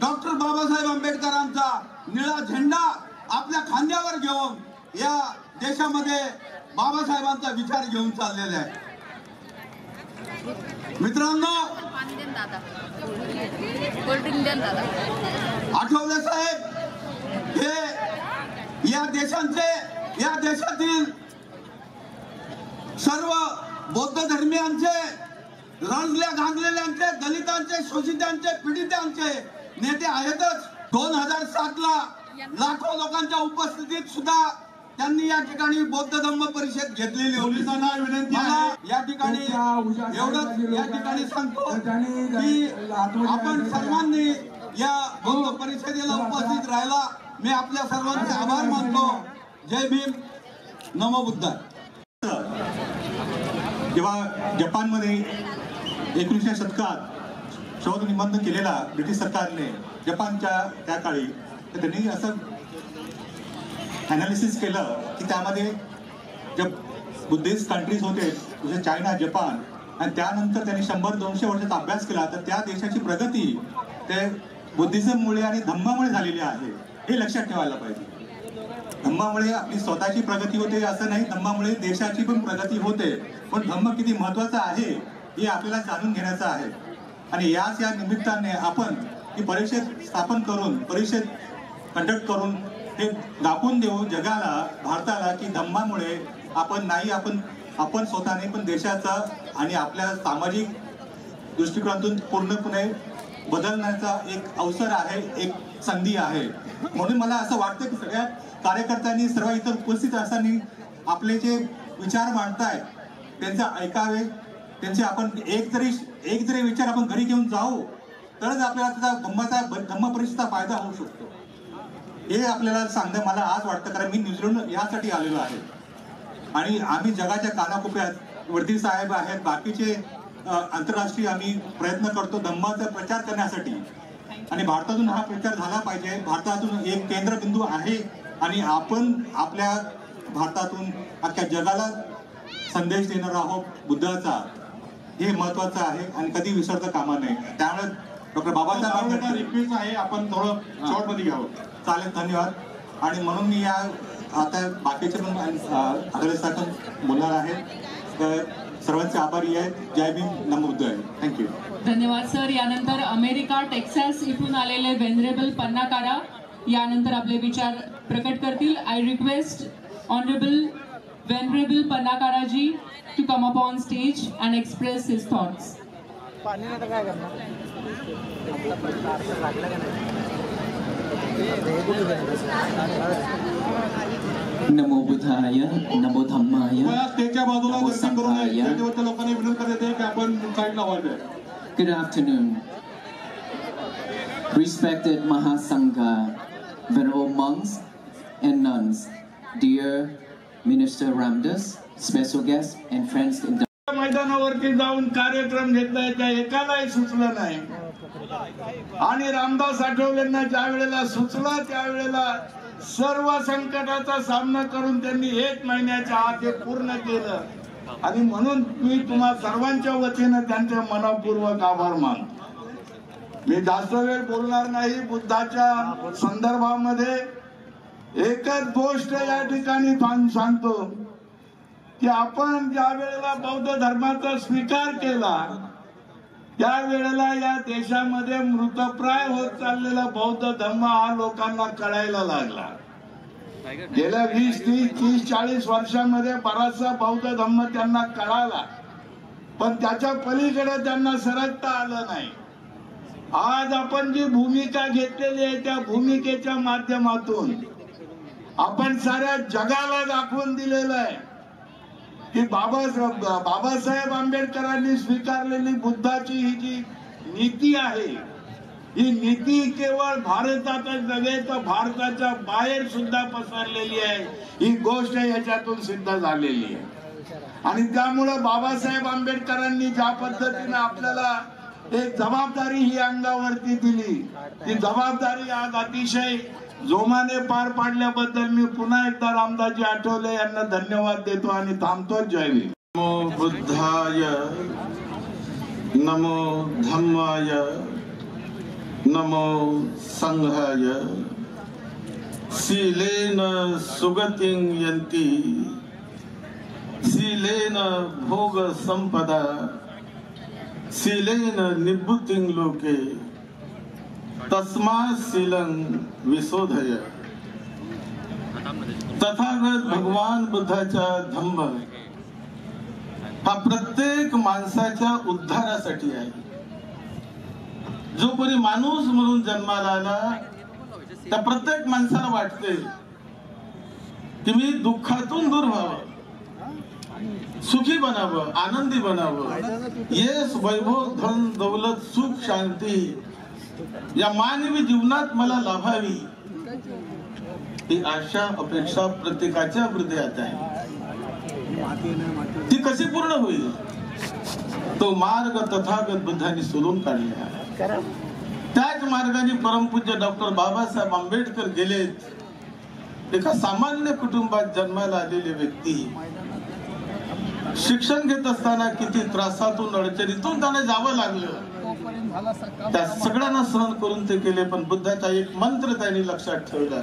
डॉक्टर बाबासाहेब आंबेडकरांचा निळा झेंडा आपल्या खांद्यावर घेऊन या देशामध्ये बाबासाहेबांचा विचार घेऊन चाललेला आहे। मित्रांनो, आठवले साहेब हे या देशातील सर्व बौद्ध धर्मियांचे, रंजल्या गांजलेल्यांचे, दलितांचे, शोषितांचे, पीडितांचे नेते आहेतच। 2007 ला लाखो लोकांच्या उपस्थितीत सुद्धा त्यांनी या ठिकाणी बौद्ध धम्म परिषद घेतलेली होती। या ठिकाणी एवढंच या ठिकाणी सांगतो की आपण सर्वांनी या बौद्ध परिषदेला उपस्थित राहायला मी आपल्या सर्वांचे आभार मानतो। जय भीम, नमो बुद्धाय। जेव्हा जपानमध्ये 19व्या शतकात शोध निबंध केलेला ब्रिटिश सरकारने जपानच्या त्या काळी, तर त्यांनी असं ॲनालिसिस केलं की त्यामध्ये जब बुद्धिस्ट कंट्रीज होते जसे चायना, जपान, आणि त्यानंतर त्यांनी 100-200 वर्षाचा अभ्यास केला, तर त्या देशाची प्रगती ते बुद्धिझममुळे आणि धम्मामुळे झालेली आहे, हे लक्षात ठेवायला पाहिजे। धम्मामुळे आपली स्वतःची प्रगती होते असं नाही, धम्मामुळे देशाची पण प्रगती होते। पण धम्म किती महत्त्वाचा आहे हे आपल्याला जाणून घेण्याचं आहे। आणि या निमित्ताने आपण ही परिषद स्थापन करून, परिषद कंडक्ट करून हे दाखवून देऊ जगाला, भारताला, की धम्मामुळे आपण स्वतःने पण देशाचा आणि आपल्या सामाजिक दृष्टिकोनातून पूर्णपणे बदलण्याचा एक अवसर आहे, एक संधी आहे। म्हणून मला असं वाटतं की सगळ्या कार्यकर्त्यांनी, सर्व इतर उपस्थित असताना आपले जे विचार मांडतायत त्यांचं ऐकावे त्यांचे आपण एक जरी विचार आपण घरी घेऊन जाऊ तरच आपल्याला त्याचा धम्म परिषदेचा फायदा होऊ शकतो. हे आपल्याला सांगणं मला आज वाटतं, कारण मी न्यूझीलंड यासाठी आलेलो आहे आणि आम्ही जगाच्या कानाकोपऱ्यात वरती साहेब आहेत, बाकीचे आंतरराष्ट्रीय आम्ही प्रयत्न करतो धम्माचा प्रचार करण्यासाठी आणि भारतातून हा प्रचार झाला पाहिजे. भारतातून एक केंद्रबिंदू आहे आणि आपण आपल्या भारतातून अख्ख्या जगाला संदेश देणार आहोत बुद्धाचा. हे महत्वाचं आहे आणि कधी विसरता कामा नये. त्यामुळे डॉक्टर बाबासाहेब आंबेडकर रिक्वेस्ट आहे, आपण थोडं शॉर्टमध्ये घ्यावं. चालेल, धन्यवाद. आणि म्हणून मी या आता बाकीचे पण आदरणीय बोलणार आहे. सर्वांचे आभारी आहेत. जय भीम, नमो बुद्धाय. थँक्यू. धन्यवाद सर. यानंतर अमेरिका टेक्सास इथून आलेले वेनरेबल पन्नाकारा यानंतर आपले विचार प्रकट करतील. I request honourable venerable Pannakara ji to come up on stage and express his thoughts. नमो बुद्धाय, नमो धम्माय, स्टेजच्या बाजूला दर्शन करू नये. स्टेजवरच्या लोकांनी विनंती करते की आपण साईडला व्हायचं. Good afternoon. Respected Mahasangha, venerable monks and nuns, dear Minister Ramdas, special guests and friends in the मैदानावरती जाऊन कार्यक्रम घेतलाय त्या एकालाही सुचलं नाही आणि रामदास आठवलेंना ज्या वेळेला सुचलं त्यावेळेला सर्व संकटाचा सामना करून त्यांनी 1 महिन्याच्या आत हे पूर्ण केलं आणि म्हणून मी तुम्हा सर्वांच्या वतीनं त्यांचे मनपूर्वक आभार मानतो. मी जास्त वेळ बोलणार नाही. बुद्धाच्या संदर्भामध्ये एकच गोष्ट या ठिकाणी सांगतो की आपण ज्या वेळेला बौद्ध धर्माचा स्वीकार केला त्यावेळेला या देशामध्ये मृतप्राय होत चाललेला बौद्ध धर्म हा लोकांना कळायला लागला. गेल्या 20, 30, 40 वर्षांमध्ये बराचसा बौद्ध धर्म त्यांना कळाला पण त्याच्या पलीकडे त्यांना सरकता आलं नाही. आज आपण जी भूमिका घेतलेली आहे त्या भूमिकेच्या माध्यमातून आपण साऱ्या जगाला दाखवून दिलेलं आहे की बाबासाहेब आंबेडकरांनी स्वीकारलेली बुद्धाची ही जी नीती आहे ही नीती केवळ भारतातच नव्हे तर भारताच्या बाहेर सुद्धा पसरलेली आहे. ही गोष्ट याच्यातून सिद्ध झालेली आहे आणि त्यामुळे बाबासाहेब आंबेडकरांनी ज्या पद्धतीने आपल्याला एक जबाबदारी ही अंगावरती दिली ती जबाबदारी आज अतिशय जोमाने पार पाडल्याबद्दल मी पुन्हा एकदा रामदासजी आठवले यांना धन्यवाद देतो आणि थांबतो. जय भीम. नमो बुद्धाय, नमो धम्माय, नमो संघाय. शीलेन सुगतिं यन्ति, शीलेन भोग संपदा, शीलेन निभृतिं लोके, तस्मात् शीलं विशोधय. तथागत भगवान बुद्धाचा धम्म हा प्रत्येक माणसाच्या उद्धारासाठी आहे. जो कोणी माणूस म्हणून जन्माला आला त्या प्रत्येक माणसाला वाटते की मी दुःखातून दूर व्हावं, सुखी बनावं, आनंदी बनावं, यश, वैभव, धन, दौलत, सुख, शांती या मानवी जीवनात मला लाभावी ही आशा अपेक्षा प्रत्येकाच्या हृदयात आहे. ती कशी पूर्ण होईल तो मार्ग तथागत बुद्धांनी शोधून काढला. त्याच मार्गाने परमपूज्य डॉक्टर बाबासाहेब आंबेडकर गेलेत. एका सामान्य कुटुंबात जन्माला आलेले व्यक्ती शिक्षण घेत असताना किती त्रासातून अडचणीतून त्यांना जावं लागलं. त्या सगळ्यांना सहन करून ते केले पण बुद्धाचा एक मंत्र त्यांनी लक्षात ठेवला.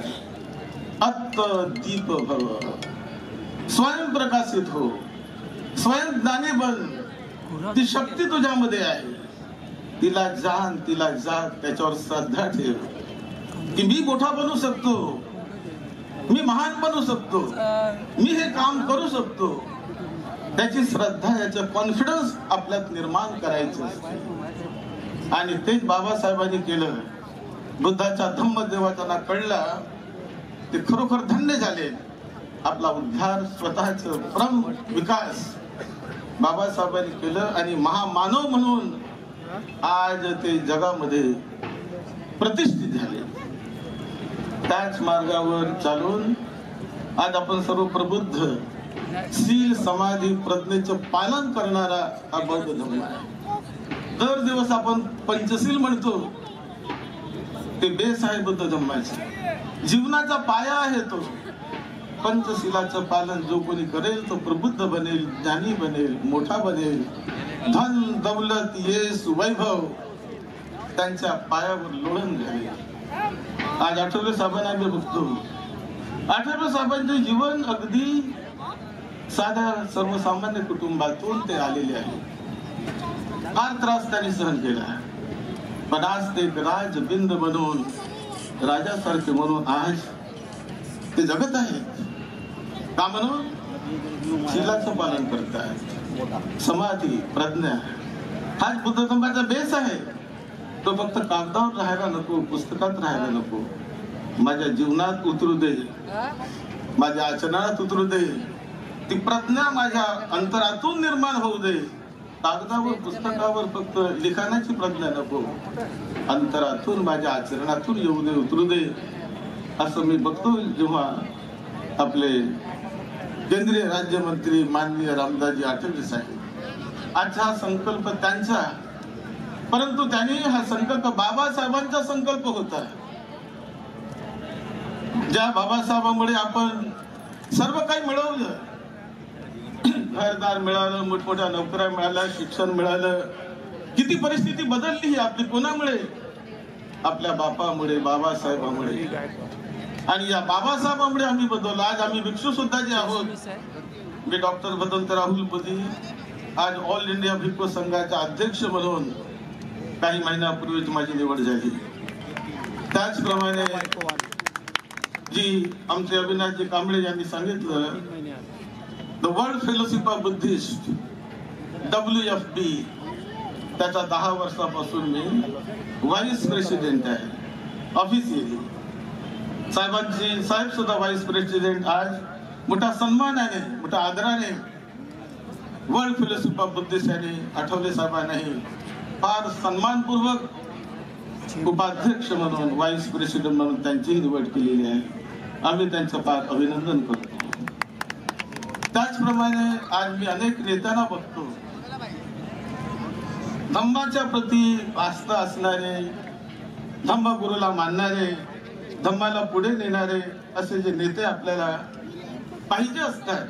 अत्त दीप भव, स्वयं प्रकाशित हो, स्वयं ज्ञानी बन. ती शक्ती तुझ्यामध्ये आहे, तिला जाण, तिला जाग, त्याच्यावर श्रद्धा ठेव की मी मोठा बनू शकतो, मी महान बनू शकतो, मी हे काम करू शकतो. त्याची श्रद्धा, याचं कॉन्फिडन्स आपल्यात निर्माण करायचं असते आणि तेच बाबासाहेबांनी केलं. बुद्धाचा धम्म जेव्हा त्यांना कळला ते खरोखर धन्य झाले. आपला उद्धार, स्वतःच परम विकास बाबासाहेबांनी केलं आणि महामानव म्हणून आज ते जगामध्ये प्रतिष्ठित झाले. त्याच मार्गावर चालून आज आपण सर्व प्रबुद्ध शील समाधी प्रज्ञेचं पालन करणारा हा बौद्ध धर्म आहे. दर दिवस आपण पंचशील म्हणतो, ते बेस आहे बुद्ध धर्माचे. जीवनाचा पाया आहे तो. पंचशिलाचं पालन जो कोणी करेल तो प्रबुद्ध बनेल, ज्ञानी बनेल, मोठा बनेल. धन दौलत यश वैभव त्यांच्या पायावर लोळण झाले. आज आठवले साहेबांना आम्ही बघतो. आठवले साहेबांचे जीवन अगदी साध्या सर्वसामान्य कुटुंबातून ते आलेले आहे. फार त्रास त्यांनी सहन केला, पण आज ते राजबिंद बनवून, राजासारखे म्हणून आज ते जगत आहेत. का म्हणून शिलाचं पालन करतात. समाधी प्रज्ञा हाच बुद्ध धर्माचा बेस आहे. तो फक्त कागदावर राहायला नको, पुस्तकात राहायला नको. माझ्या जीवनात उतरू दे, माझ्या आचरणात उतरू दे. ती प्रज्ञा माझ्या अंतरातून निर्माण होऊ दे. कागदावर पुस्तकावर फक्त लिखाणाची प्रज्ञा नको, अंतरातून माझ्या आचरणातून येऊ दे, उतरू दे. असं मी बघतो जेव्हा आपले केंद्रीय राज्यमंत्री माननीय रामदासजी आठवले साहेब, आजचा हा संकल्प त्यांचा, परंतु त्यांनी हा संकल्प बाबासाहेबांचा संकल्प होता. ज्या बाबासाहेबांमुळे आपण सर्व काही मिळवलं, घरदार मिळालं, मोठमोठ्या नोकऱ्या मिळाल्या, शिक्षण मिळालं. किती परिस्थिती बदलली ही आपली, कोणामुळे? आपल्या बापामुळे, बाबासाहेबांमुळे. आणि या बाबासाहेबांमुळे आम्ही बदललो. आज आम्ही भिक्षू सुद्धा जे आहोत. मी डॉक्टर बदंत राहुल बोधी आज ऑल इंडिया भिक्खू संघाचा अध्यक्ष म्हणून काही महिन्यापूर्वीच माझी निवड झाली. त्याचप्रमाणे जी आमचे अविनाशजी कांबळे यांनी सांगितलं, the world fellowship of Buddhist WFB, त्याचा 10 वर्षापासून मी व्हाईस प्रेसिडेंट आहे ऑफिशियली. साहेब सुद्धा व्हाईस प्रेसिडेंट. आज मोठ्या सन्मानाने, मोठ्या आदराने वर्ल्ड फेलोशिप ऑफ बुद्धिस्ट यांनी आठवले साहेबांनाही फार सन्मानपूर्वक उपाध्यक्ष म्हणून, व्हाईस प्रेसिडेंट म्हणून त्यांचीही निवड केलेली आहे. आम्ही त्यांचं फार अभिनंदन करतो. त्याचप्रमाणे आज मी अनेक नेत्यांना बघतो, धम्माच्या प्रती आस्था असणारे, धम्मगुरूला मानणारे, धम्माला पुढे नेणारे असे जे नेते आपल्याला पाहिजे असतात.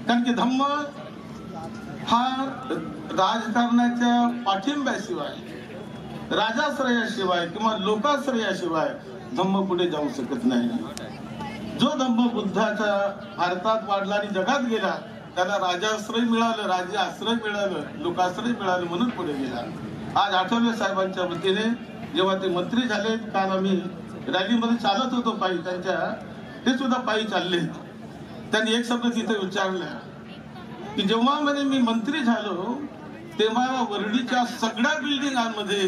कारण की धम्म हा राजकारणाच्या पाठिंब्याशिवाय, राजाश्रयाशिवाय किंवा लोकाश्रयाशिवाय धम्म पुढे जाऊ शकत नाही. जो धम्म बुद्धाचा भारतात वाढला आणि जगात गेला, त्याला राजाश्रय मिळालं, राज्य आश्रय मिळालं, लोकाश्रय मिळालं, म्हणून पुढे गेला. आज आठवले साहेबांच्या वतीने जेव्हा ते मंत्री झाले, काल आम्ही रॅलीमध्ये चालत होतो पायी, त्यांच्या ते सुद्धा पायी चालले. त्यांनी एक शब्द तिथे विचारला की जेव्हा म्हणे मी मंत्री झालो तेव्हा वर्डीच्या सगळ्या बिल्डिंगांमध्ये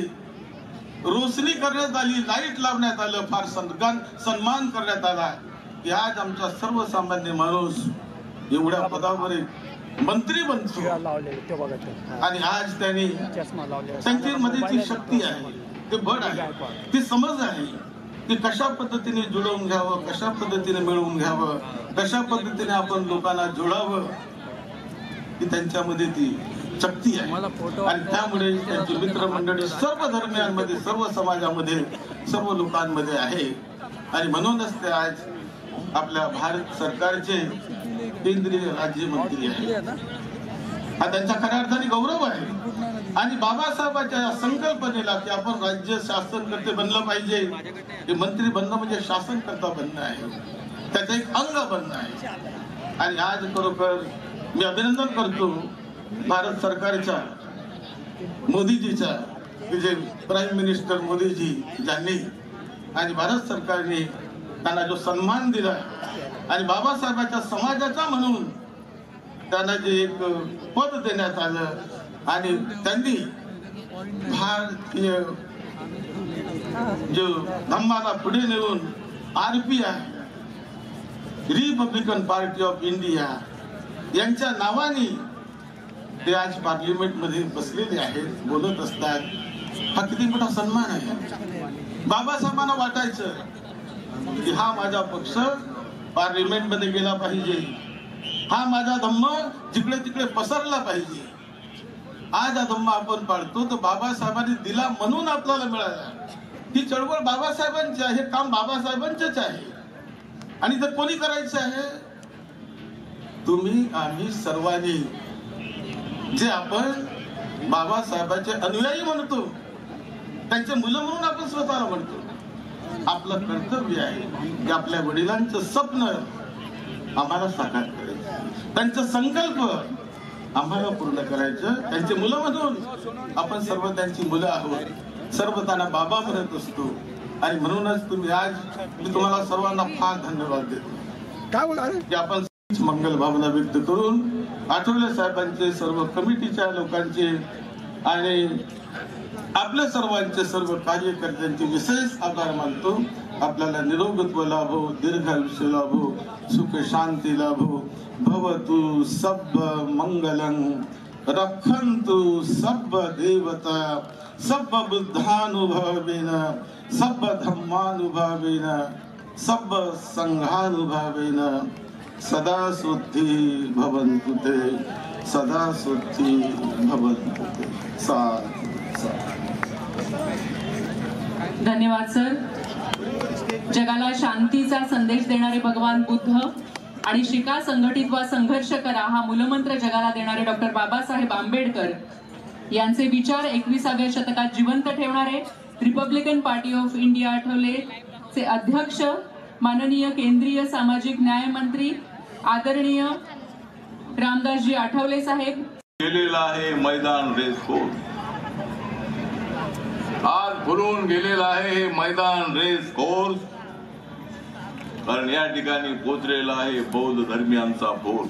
रोशनी करण्यात आली, लाईट लावण्यात आलं, फार सन्मान करण्यात आला. की आज आमचा सर्वसामान्य माणूस एवढ्या पदावर मंत्री बनतो. आणि आज त्यांनी त्यांची मध्ये जी शक्ती आहे, ते बळ आहे, ती समज आहे की कशा पद्धतीने जुळवून घ्यावं, कशा पद्धतीने मिळवून घ्यावं, कशा पद्धतीने आपण लोकांना जोडावं, की त्यांच्यामध्ये ती शक्ती आहे. आणि त्यामुळे त्यांची मित्रमंडळी सर्व धर्मियांमध्ये, सर्व समाजामध्ये, सर्व लोकांमध्ये आहे. आणि म्हणूनच ते आज आपल्या भारत सरकारचे केंद्रीय राज्यमंत्री आहेत. हा त्यांचा खऱ्या अर्थाने गौरव आहे. आणि बाबासाहेबांच्या संकल्पनेला की आपण राज्य शासनकर्ते बनलं पाहिजे, हे मंत्री बनणं म्हणजे शासनकर्ता बनणं आहे, त्याचं एक अंग बनणं आहे. आणि आज खरोखर मी अभिनंदन करतो भारत सरकारच्या, मोदीजीचा, की जे प्राईम मिनिस्टर मोदीजी ज्यांनी आणि भारत सरकारने त्यांना जो सन्मान दिला आणि बाबासाहेबांच्या समाजाचा म्हणून त्यांना जे एक पद देण्यात आलं आणि त्यांनी भारतीय जो धम्माला पुढे नेऊन RPI, Republican party of India यांच्या नावाने ते आज पार्लिमेंटमध्ये बसलेले आहेत, बोलत असतात. हा किती मोठा सन्मान आहे. बाबासाहेबांना वाटायचं की हा माझा पक्ष पार्लिमेंटमध्ये गेला पाहिजे, हा माझा धम्म जिकडे तिकडे पसरला पाहिजे. आज हा धम्म आपण पाळतो तर बाबासाहेबांनी दिला म्हणून आपल्याला मिळाला. ही चळवळ बाबासाहेबांची आहे, काम बाबासाहेबांचेच आहे. आणि जर कोणी करायचं आहे, तुम्ही आम्ही सर्वांनी, जे आपण बाबासाहेबांचे अनुयायी म्हणतो, त्यांचे मुलं म्हणून आपण स्वतःला म्हणतो. आपलं कर्तव्य आहे की आपल्या वडिलांचं स्वप्न आम्हाला साकार करायचं, त्यांचा संकल्प आम्हाला पूर्ण करायचं. त्यांची मुलं म्हणून आपण सर्व त्यांची मुलं आहोत, सर्व त्यांना बाबा म्हणत असतो. आणि म्हणूनच तुम्ही आज मी तुम्हाला सर्वांना फार धन्यवाद देतो की आपण मंगल भावना व्यक्त करून आठवले साहेबांचे, सर्व कमिटीच्या लोकांचे आणि आपल्या सर्वांचे, सर्व कार्यकर्त्यांचे विशेष आभार मानतो. आपल्याला निरोगत्व लाभो, दीर्घायुष्य लाभो, सुख शांती लाभो. भवतु सब मंगलं, रक्षन्तु सब देवता, सब बुद्धानुभावेन, सब धम्मानुभावेन, सब संघानुभावेन. सदा शुद्धि भवन्तु ते, सदा शुद्धि भवन्तु ते. धन्यवाद सर. जगाला शांतीचा संदेश देणारे भगवान बुद्ध आणि शिका, संघटित वा संघर्ष करा हा मूलमंत्र जगाला देणारे डॉक्टर बाबासाहेब आंबेडकर यांचे विचार 21व्या शतकात जिवंत ठेवणारे रिपब्लिकन पार्टी ऑफ इंडिया आठवलेचे अध्यक्ष, माननीय केंद्रीय सामाजिक न्याय मंत्री आदरणीय रामदासजी आठवले साहेब. गेलेला आहे मैदान रेस कोर्स, आज भरून गेलेला आहे हे मैदान रेस कोर्स. कारण या ठिकाणी पोचलेला आहे बौद्ध धर्मियांचा फोर्स.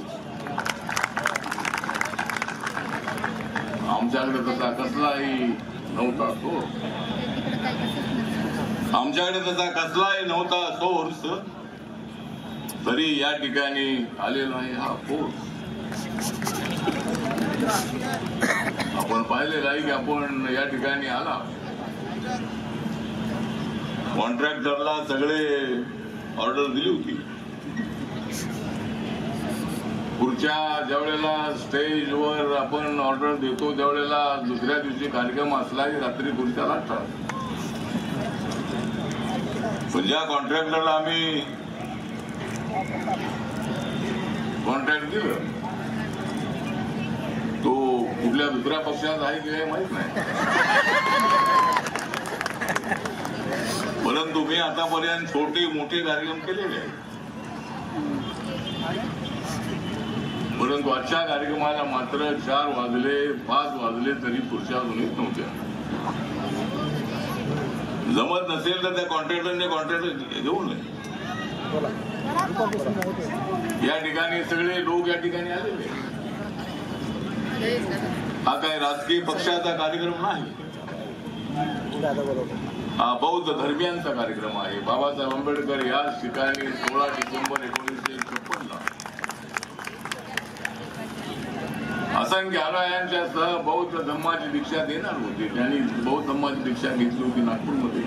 आमच्याकडे तसा कसलाही नव्हता सोर्स, आमच्याकडे तसा कसलाही नव्हता सोर्स, तरी या ठिकाणी आलेला आहे हा फोर्स. आपण पाहिलेलं आहे की आपण या ठिकाणी आला, कॉन्ट्रॅक्टरला सगळे ऑर्डर दिली होती. पुढच्या ज्यावेळेला स्टेजवर आपण ऑर्डर देतो त्यावेळेला दुसऱ्या दिवशी कार्यक्रम असला की रात्री खुर्च्या लागतात. ज्या कॉन्ट्रॅक्टरला आम्ही कॉन्ट्रॅक्ट दिलं तो कुठल्या दुसऱ्या पक्षात आहे की काही माहित नाही, परंतु मी आतापर्यंत छोटे मोठे कार्यक्रम केलेले आहेत. परंतु आजच्या कार्यक्रमाला मात्र 4 वाजले 5 वाजले तरी पुढच्या अजूनच नव्हत्या. जमत नसेल तर त्या कॉन्ट्रॅक्टरने कॉन्ट्रॅक्टर घेऊ नये. या ठिकाणी सगळे लोक या ठिकाणी आलेले. हा काही राजकीय पक्षाचा कार्यक्रम नाही, हा बौद्ध धर्मियांचा कार्यक्रम आहे. बाबासाहेब आंबेडकर याच ठिकाणी 16 डिसेंबर 1956 असंख्य अनुयायांच्यासह बौद्ध धम्माची दीक्षा देणार होते. त्यांनी बौद्ध धम्माची दीक्षा घेतली होती नागपूरमध्ये,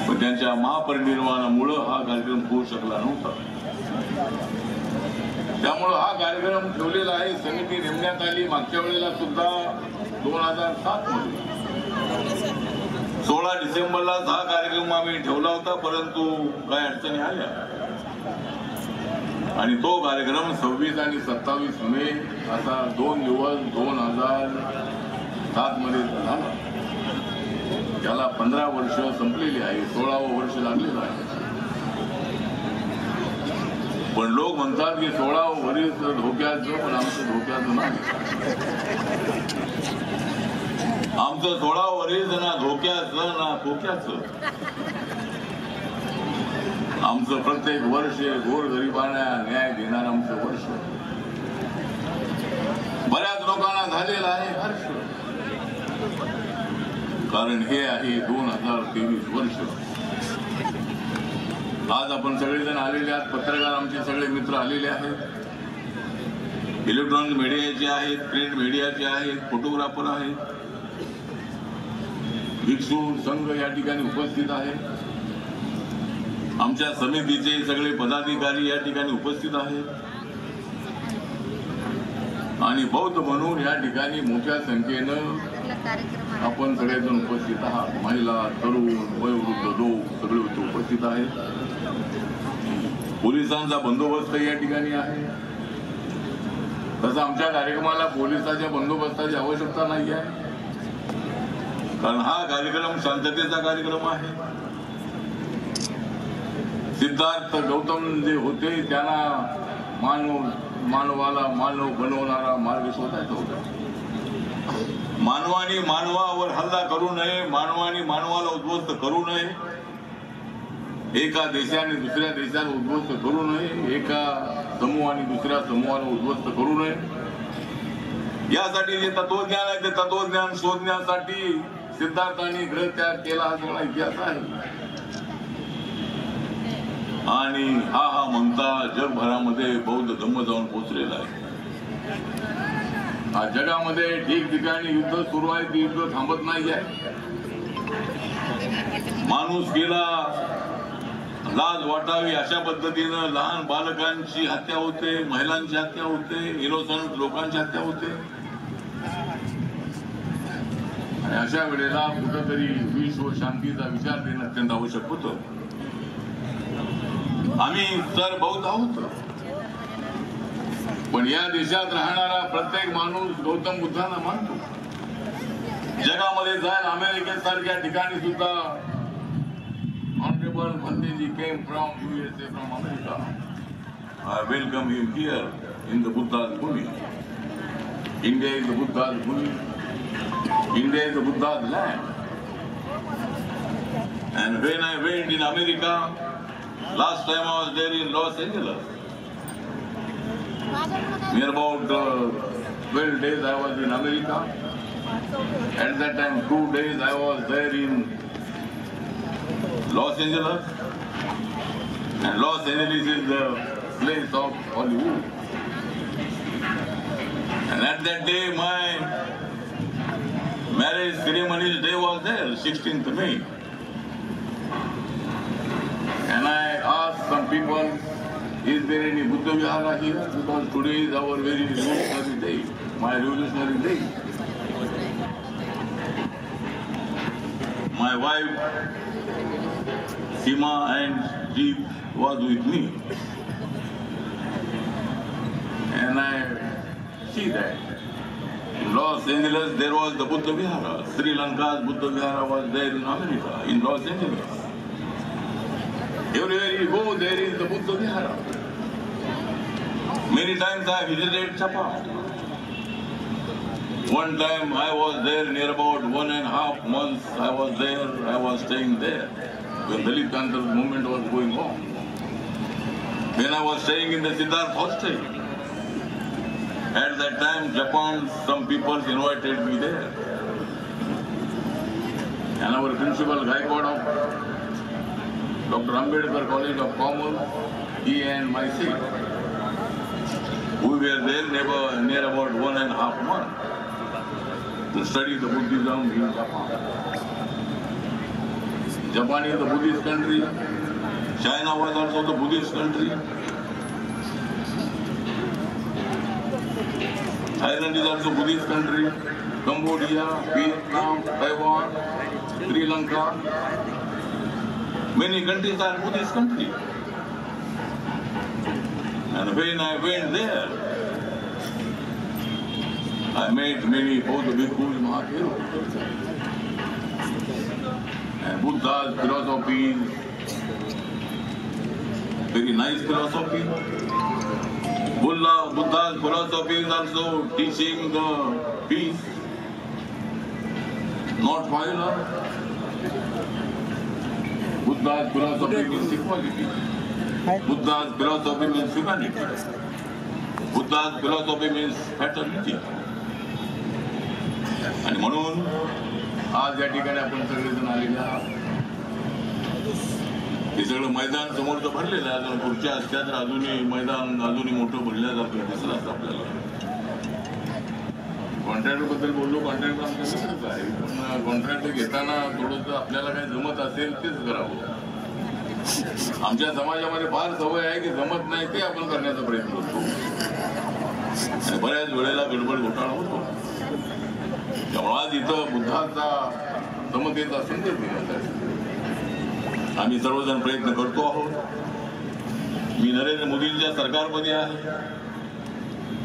पण त्यांच्या महापरिनिर्वाणामुळे हा कार्यक्रम होऊ शकला नव्हता. त्यामुळे हा कार्यक्रम ठेवलेला आहे. समिती नेमण्यात आली मागच्या वेळेला सुद्धा 2007 मध्ये 16 डिसेंबरला हा कार्यक्रम आम्ही ठेवला होता, परंतु काही अडचणी आल्या आणि तो कार्यक्रम 26 आणि 27 मे असा 2 दिवस 2007 मध्ये झाला. त्याला 15 वर्ष संपलेली आहे, 16वं वर्ष लागलेलं आहे. पण लोक म्हणतात की 16वं वर्ष धोक्याचं, पण आमचं धोक्याचं नाही. आमचं 16वं वर्ष ना धोक्याचं ना धोक्याचं. आमचं प्रत्येक वर्ष गोरगरिबांना न्याय देणार आमचं वर्ष. बऱ्याच लोकांना झालेला आहे हर्ष, कारण हे आहे 2023 वर्ष. आज आपण सगळेजण आलेले आहात, पत्रकार आमचे सगळे मित्र आलेले आहेत. इलेक्ट्रॉनिक मीडियाचे आहेत, प्रिंट मीडियाचे आहेत, फोटोग्राफर आहेत, भिक्षू संघ या ठिकाणी उपस्थित आहे, आमच्या समितीचे सगळे पदाधिकारी या ठिकाणी उपस्थित आहेत आणि बौद्ध म्हणून या ठिकाणी मोठ्या संख्येनं आपण सगळेजण उपस्थित आहात. महिला, तरुण, वयोवृद्ध लोक सगळे उपस्थित आहेत. पोलिसांचा बंदोबस्त या ठिकाणी आहे. तसं आमच्या कार्यक्रमाला पोलिसाच्या बंदोबस्ताची आवश्यकता नाही आहे, कारण हा कार्यक्रम शांततेचा कार्यक्रम आहे. सिद्धार्थ गौतम जे होते त्यांना मानवाला मानव बनवणारा मार्ग शोधायचा होता. मानवाने मानवावर हल्ला करू नये, मानवाने मानवाला उद्ध्वस्त करू नये, एका देशाने दुसऱ्या देशाला उद्ध्वस्त करू नये, एका समूहाने दुसऱ्या समूहाला उद्ध्वस्त करू नये. यासाठी जे तत्वज्ञान आहे ते तत्वज्ञान शोधण्यासाठी सिद्धार्थाने ग्रह त्याग केला हा सगळा इतिहास आहे. आणि हा म्हणता जगभरामध्ये बौद्ध धम्म जाऊन पोचलेला आहे. हा जगामध्ये ठिकठिकाणी युद्ध सुरू आहे, ती युद्ध थांबत नाही आहे. माणूस गेला लाज वाटावी अशा पद्धतीनं लहान बालकांची हत्या होते, महिलांची हत्या होते, इनोसंट लोकांची हत्या होते. आणि अशा वेळेला कुठंतरी विश्व शांतीचा विचार देणं अत्यंत आवश्यक होतं. आम्ही तर बौद्ध आहोत, पण या देशात राहणारा प्रत्येक माणूस गौतम बुद्धांना मानतो. जगामध्ये जाईल अमेरिकेसारख्या ठिकाणी सुद्धा Honorable Bhandeji came from USA, from America. I welcome him here in the Buddha's Bhumi. India is the Buddha's Bhumi. India is the Buddha's land. And when I went in America, last time I was there in Los Angeles. Near about 12 days I was in America. At that time 2 days I was there in Los Angeles, and Los Angeles is the place of Hollywood. And at that day, my marriage ceremony day was there, 16th May. And I asked some people, is there any Buddha Vihara here? Because today is our very revolutionary day, my revolutionary day. My wife Sima and Jeep was with me, and I see that in Los Angeles there was the Buddha Vihara. Sri Lanka's Buddha Vihara was there in America, in Los Angeles. Everywhere you go, there is the Buddha Vihara. Many times I visited Japan. One time I was there near about 1.5 months. I was there. I was staying there when Dalit Kantar movement was going on. When I was staying in the Siddharth hostel, at that time Japan, some people invited me there. And our principal Gaikwad of Dr. Ambedkar College of Commerce, he and myself, we were there near about 1.5 months to study the Buddhism in Japan. Japan is the Buddhist country. China was also the Buddhist country. Thailand is also Buddhist country. Cambodia, Vietnam, Taiwan, Sri Lanka. Many countries are Buddhist countries. And when I went there, I met many Buddha Bhikkhus, Mahathirus. And Buddha's philosophy is very nice philosophy. Buddha's philosophy is also teaching the peace, not violence. Buddha's philosophy means equality. Buddha's philosophy means humanity. Buddha's philosophy means fraternity. आणि म्हणून आज या ठिकाणी आपण सगळेजण आलेले आहात. हे सगळं मैदान समोरचं भरलेलं आहे. अजून खुर्च्या असत्या तर अजूनही मैदान अजूनही मोठं भरल्यासारखं दिसलं असतं आपल्याला. कॉन्ट्रॅक्ट बद्दल बोललो. कॉन्ट्रॅक्ट आमचं आहे, पण कॉन्ट्रॅक्ट घेताना थोडंसं आपल्याला काही जमत असेल तेच करावं. आमच्या समाजामध्ये फार सवय आहे की जमत नाही ते आपण करण्याचा प्रयत्न करतो. बऱ्याच वेळेला गडबड घोटाळा होतो. त्यामुळे आज इथं बुद्धाचा समतेचा संदेश देण्यासाठी आम्ही सर्वजण प्रयत्न करतो आहोत. मी नरेंद्र मोदींच्या सरकारमध्ये आहे.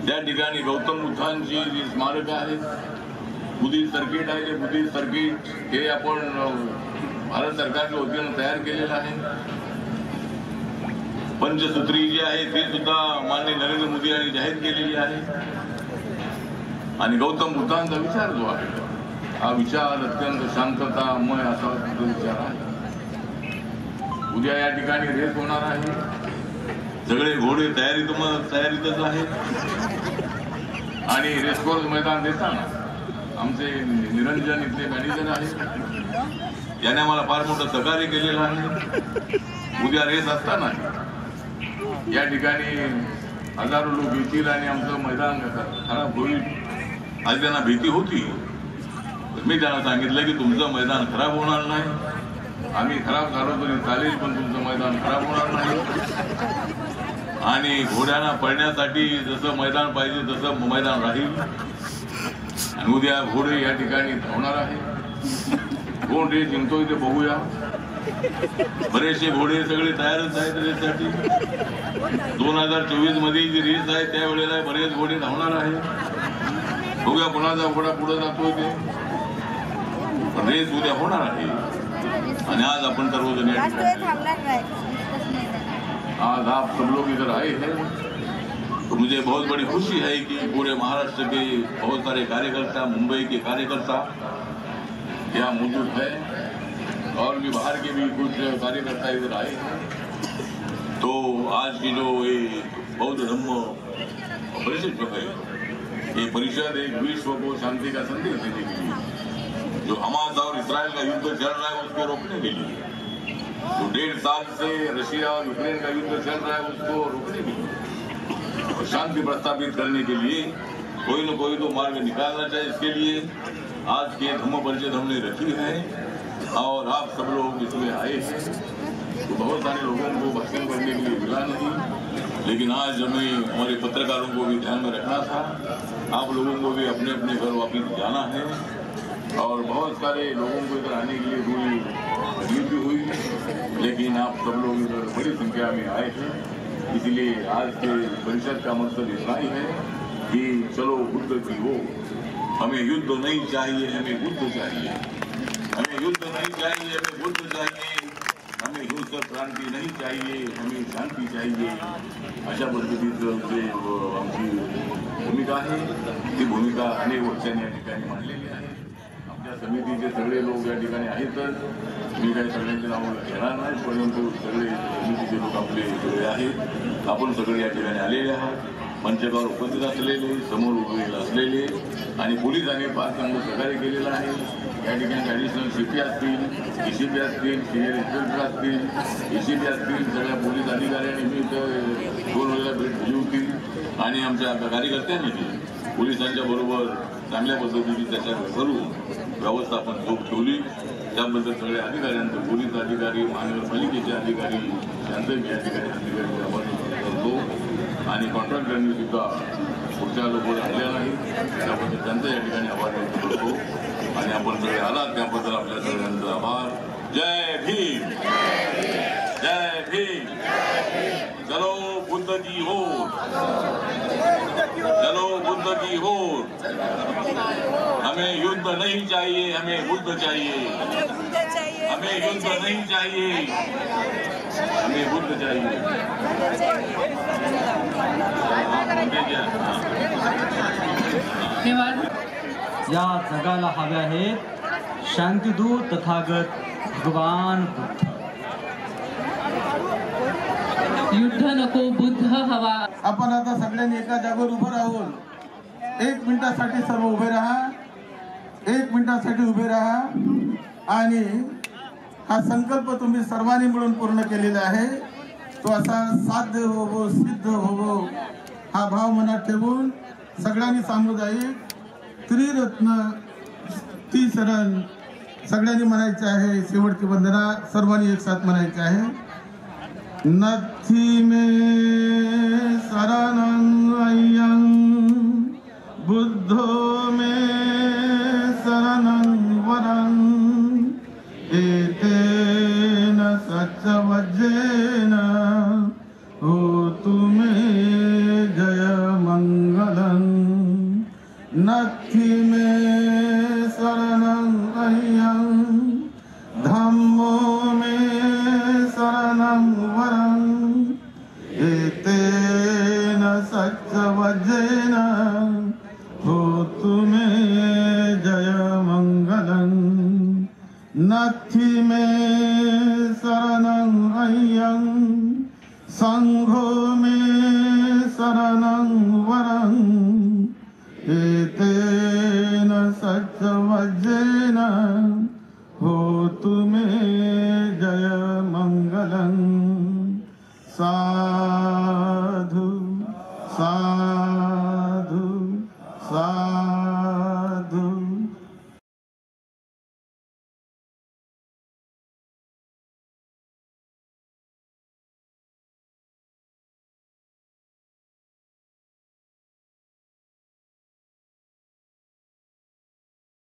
त्या ठिकाणी गौतम बुद्धांची जी स्मारक आहेत, बुद्धिस्ट सर्किट आहे, ते बुद्धिस्ट सर्किट हे आपण भारत सरकारच्या वतीनं तयार केलेलं आहे. पंचसूत्री जी आहे ती सुद्धा माननीय नरेंद्र मोदी यांनी जाहीर केलेली आहे. आणि गौतम बुद्धांचा विचार जो आहे हा विचार अत्यंत शांततामय असा विचार आहे. उद्या या ठिकाणी रेस होणार आहे. सगळे घोडे तयारीतच आहेत. आणि रेसकोर्स मैदान देताना आमचे निरंजन इथले मॅनेजर आहेत, याने आम्हाला फार मोठं सहकार्य केलेलं आहे. उद्या रेस असताना या ठिकाणी हजारो लोक येतील आणि आमचं मैदान खराब होईल आज त्यांना भीती होती. मी त्यांना सांगितलं की तुमचं मैदान खराब होणार नाही. आम्ही खराब झालो तरी चालेल, पण तुमचं मैदान खराब होणार नाही. आणि घोड्यांना पळण्यासाठी जसं मैदान पाहिजे तसं मैदान राहील. आणि उद्या घोडे या ठिकाणी धावणार आहे. कोण रेस जिंकतोय ते बघूया. बरेचसे घोडे सगळे तयारच आहेत रेससाठी. 2024 मध्ये जी रेस आहे त्यावेळेला बरेच घोडे धावणार आहे. बघूया कोणाचा घोडा पुढे जातोय ते. पण रेस उद्या होणार आहे. आणि आज आपण सर्वजण या ठिकाणी आज आप सब लोग इधर आए हैं तो मुझे बहुत बड़ी खुशी है कि पूरे महाराष्ट्र के बहुत सारे कार्यकर्ता, मुंबई के कार्यकर्ता यहाँ मौजूद है और भी बाहर के भी कुछ कार्यकर्ता इधर आए हैं. तो आज की जो ये बौद्ध धम्म परिषद जो है, ये परिषद एक विश्व को शांति का संदेश देने के लिए, जो हमास और इसराइल का युद्ध चल रहा है उसको रोकने के लिए, जो 1.5 साल से रशिया और यूक्रेन का युद्ध चल रहा है उसको रोकने के लिए और शांति प्रस्तावित करने के लिए कोई न कोई तो मार्ग निकालना चाहिए. इसके लिए आज की धम्म परिषद हमने रखी है और आप सब लोग इसमें आए हैं. तो बहुत सारे लोगों को भाषण करने के लिए मिला नहीं, लेकिन आज हमें हमारे पत्रकारों को भी ध्यान में रखना था. आप लोगों को भी अपने अपने घर वापस जाना है और बहुत सारे लोगों को इधर आने के लिए पूरी तकलीफ भी हुई, लेकिन आप सब लोग इधर बड़ी संख्या में आए हैं. इसलिए आज के परिषद का मकसद इतना ही है कि चलो बुद्ध की हो. हमें युद्ध नहीं चाहिए, हमें बुद्ध चाहिए. हमें युद्ध नहीं चाहिए, हमें बुद्ध चाहिए. हमें हिंसक क्रांती नहीं चाहिए, हमें शांती चाहिए. अशा पद्धतीचं जे आमची भूमिका आहे ती भूमिका अनेक वर्षांनी या ठिकाणी मांडलेली आहे. आमच्या समितीचे सगळे लोक या ठिकाणी आहेतच. मी काही सगळ्यांचे नावं घेणार नाही, परंतु सगळे समितीचे लोक आपले सगळे आहेत. आपण सगळे या ठिकाणी आलेले आहात. मंचकावर उपस्थित असलेले, समोर उभे असलेले आणि पोलिसांनी फार चांगलं सहकार्य केलेलं आहे. या ठिकाणी ॲडिशनल सीपी असतील, ECP असतील, सिनियर इन्स्पेक्टर असतील, ECP असतील, सगळ्या पोलीस अधिकाऱ्यांनी मी इथं 2 वेळेला भेट दिली होती आणि आमच्या कार्यकर्त्यांनी पोलिसांच्या बरोबर चांगल्या पद्धतीने त्याच्या करून व्यवस्थापन झोप ठेवली. त्याबद्दल सगळ्या अधिकाऱ्यांचं, पोलीस अधिकारी, महानगरपालिकेचे अधिकारी यांचं मी या ठिकाणी अधिकारी आभार करतो. आणि कॉन्ट्रॅक्टरांनी सुद्धा पुढच्या लोकांना आणल्या नाही त्याबद्दल त्यांचा या ठिकाणी आभार व्यक्त करतो. आणि आपण सगळे आलात त्याबद्दल आपल्या सगळ्यांचा आभार. जय भीम, जय भीम. चलो बुद्ध की हो, चलो बुद्ध की हो. हमें युद्ध नहीं चाहिए, हमें बुद्ध चाहिए. हमें युद्ध नहीं चाहिए, हमें बुद्ध चाहिए. या जगाला हवे आहेत शांतिदूत तथागत भगवान बुद्ध. युद्ध नको, बुद्ध हवा. आपण आता सगळ्यांनी एका जागेवर उभं राहून 1 मिनिटासाठी सर्व उभे राहा. 1 मिनिटासाठी उभे राहा आणि हा संकल्प तुम्ही सर्वांनी मिळून पूर्ण केलेला आहे. तो असा साध्य होवो, सिद्ध होवो हा भाव मनात ठेवून सगळ्यांनी सामुदायिक त्रिरत्न ती शरण सगळ्यांनी म्हणायचं आहे. शेवटची वंदना सर्वांनी एक साथ म्हणायची आहे. नथी मे शरणं अय्यं बुद्धो मे शरणं वरं एतेन सच्चवज्रेन होतु मे जय मंगलं. नथी मे शरणं अय्यं धम्मो मे शरणं वरं एतेन सच्चवज्रेन होतु मे जय मंगलं. नथी मे शरणं अय्यं संघो मे शरणं वरं एतेन सच्चवज्रेन होतु मे जय मंगलं. सा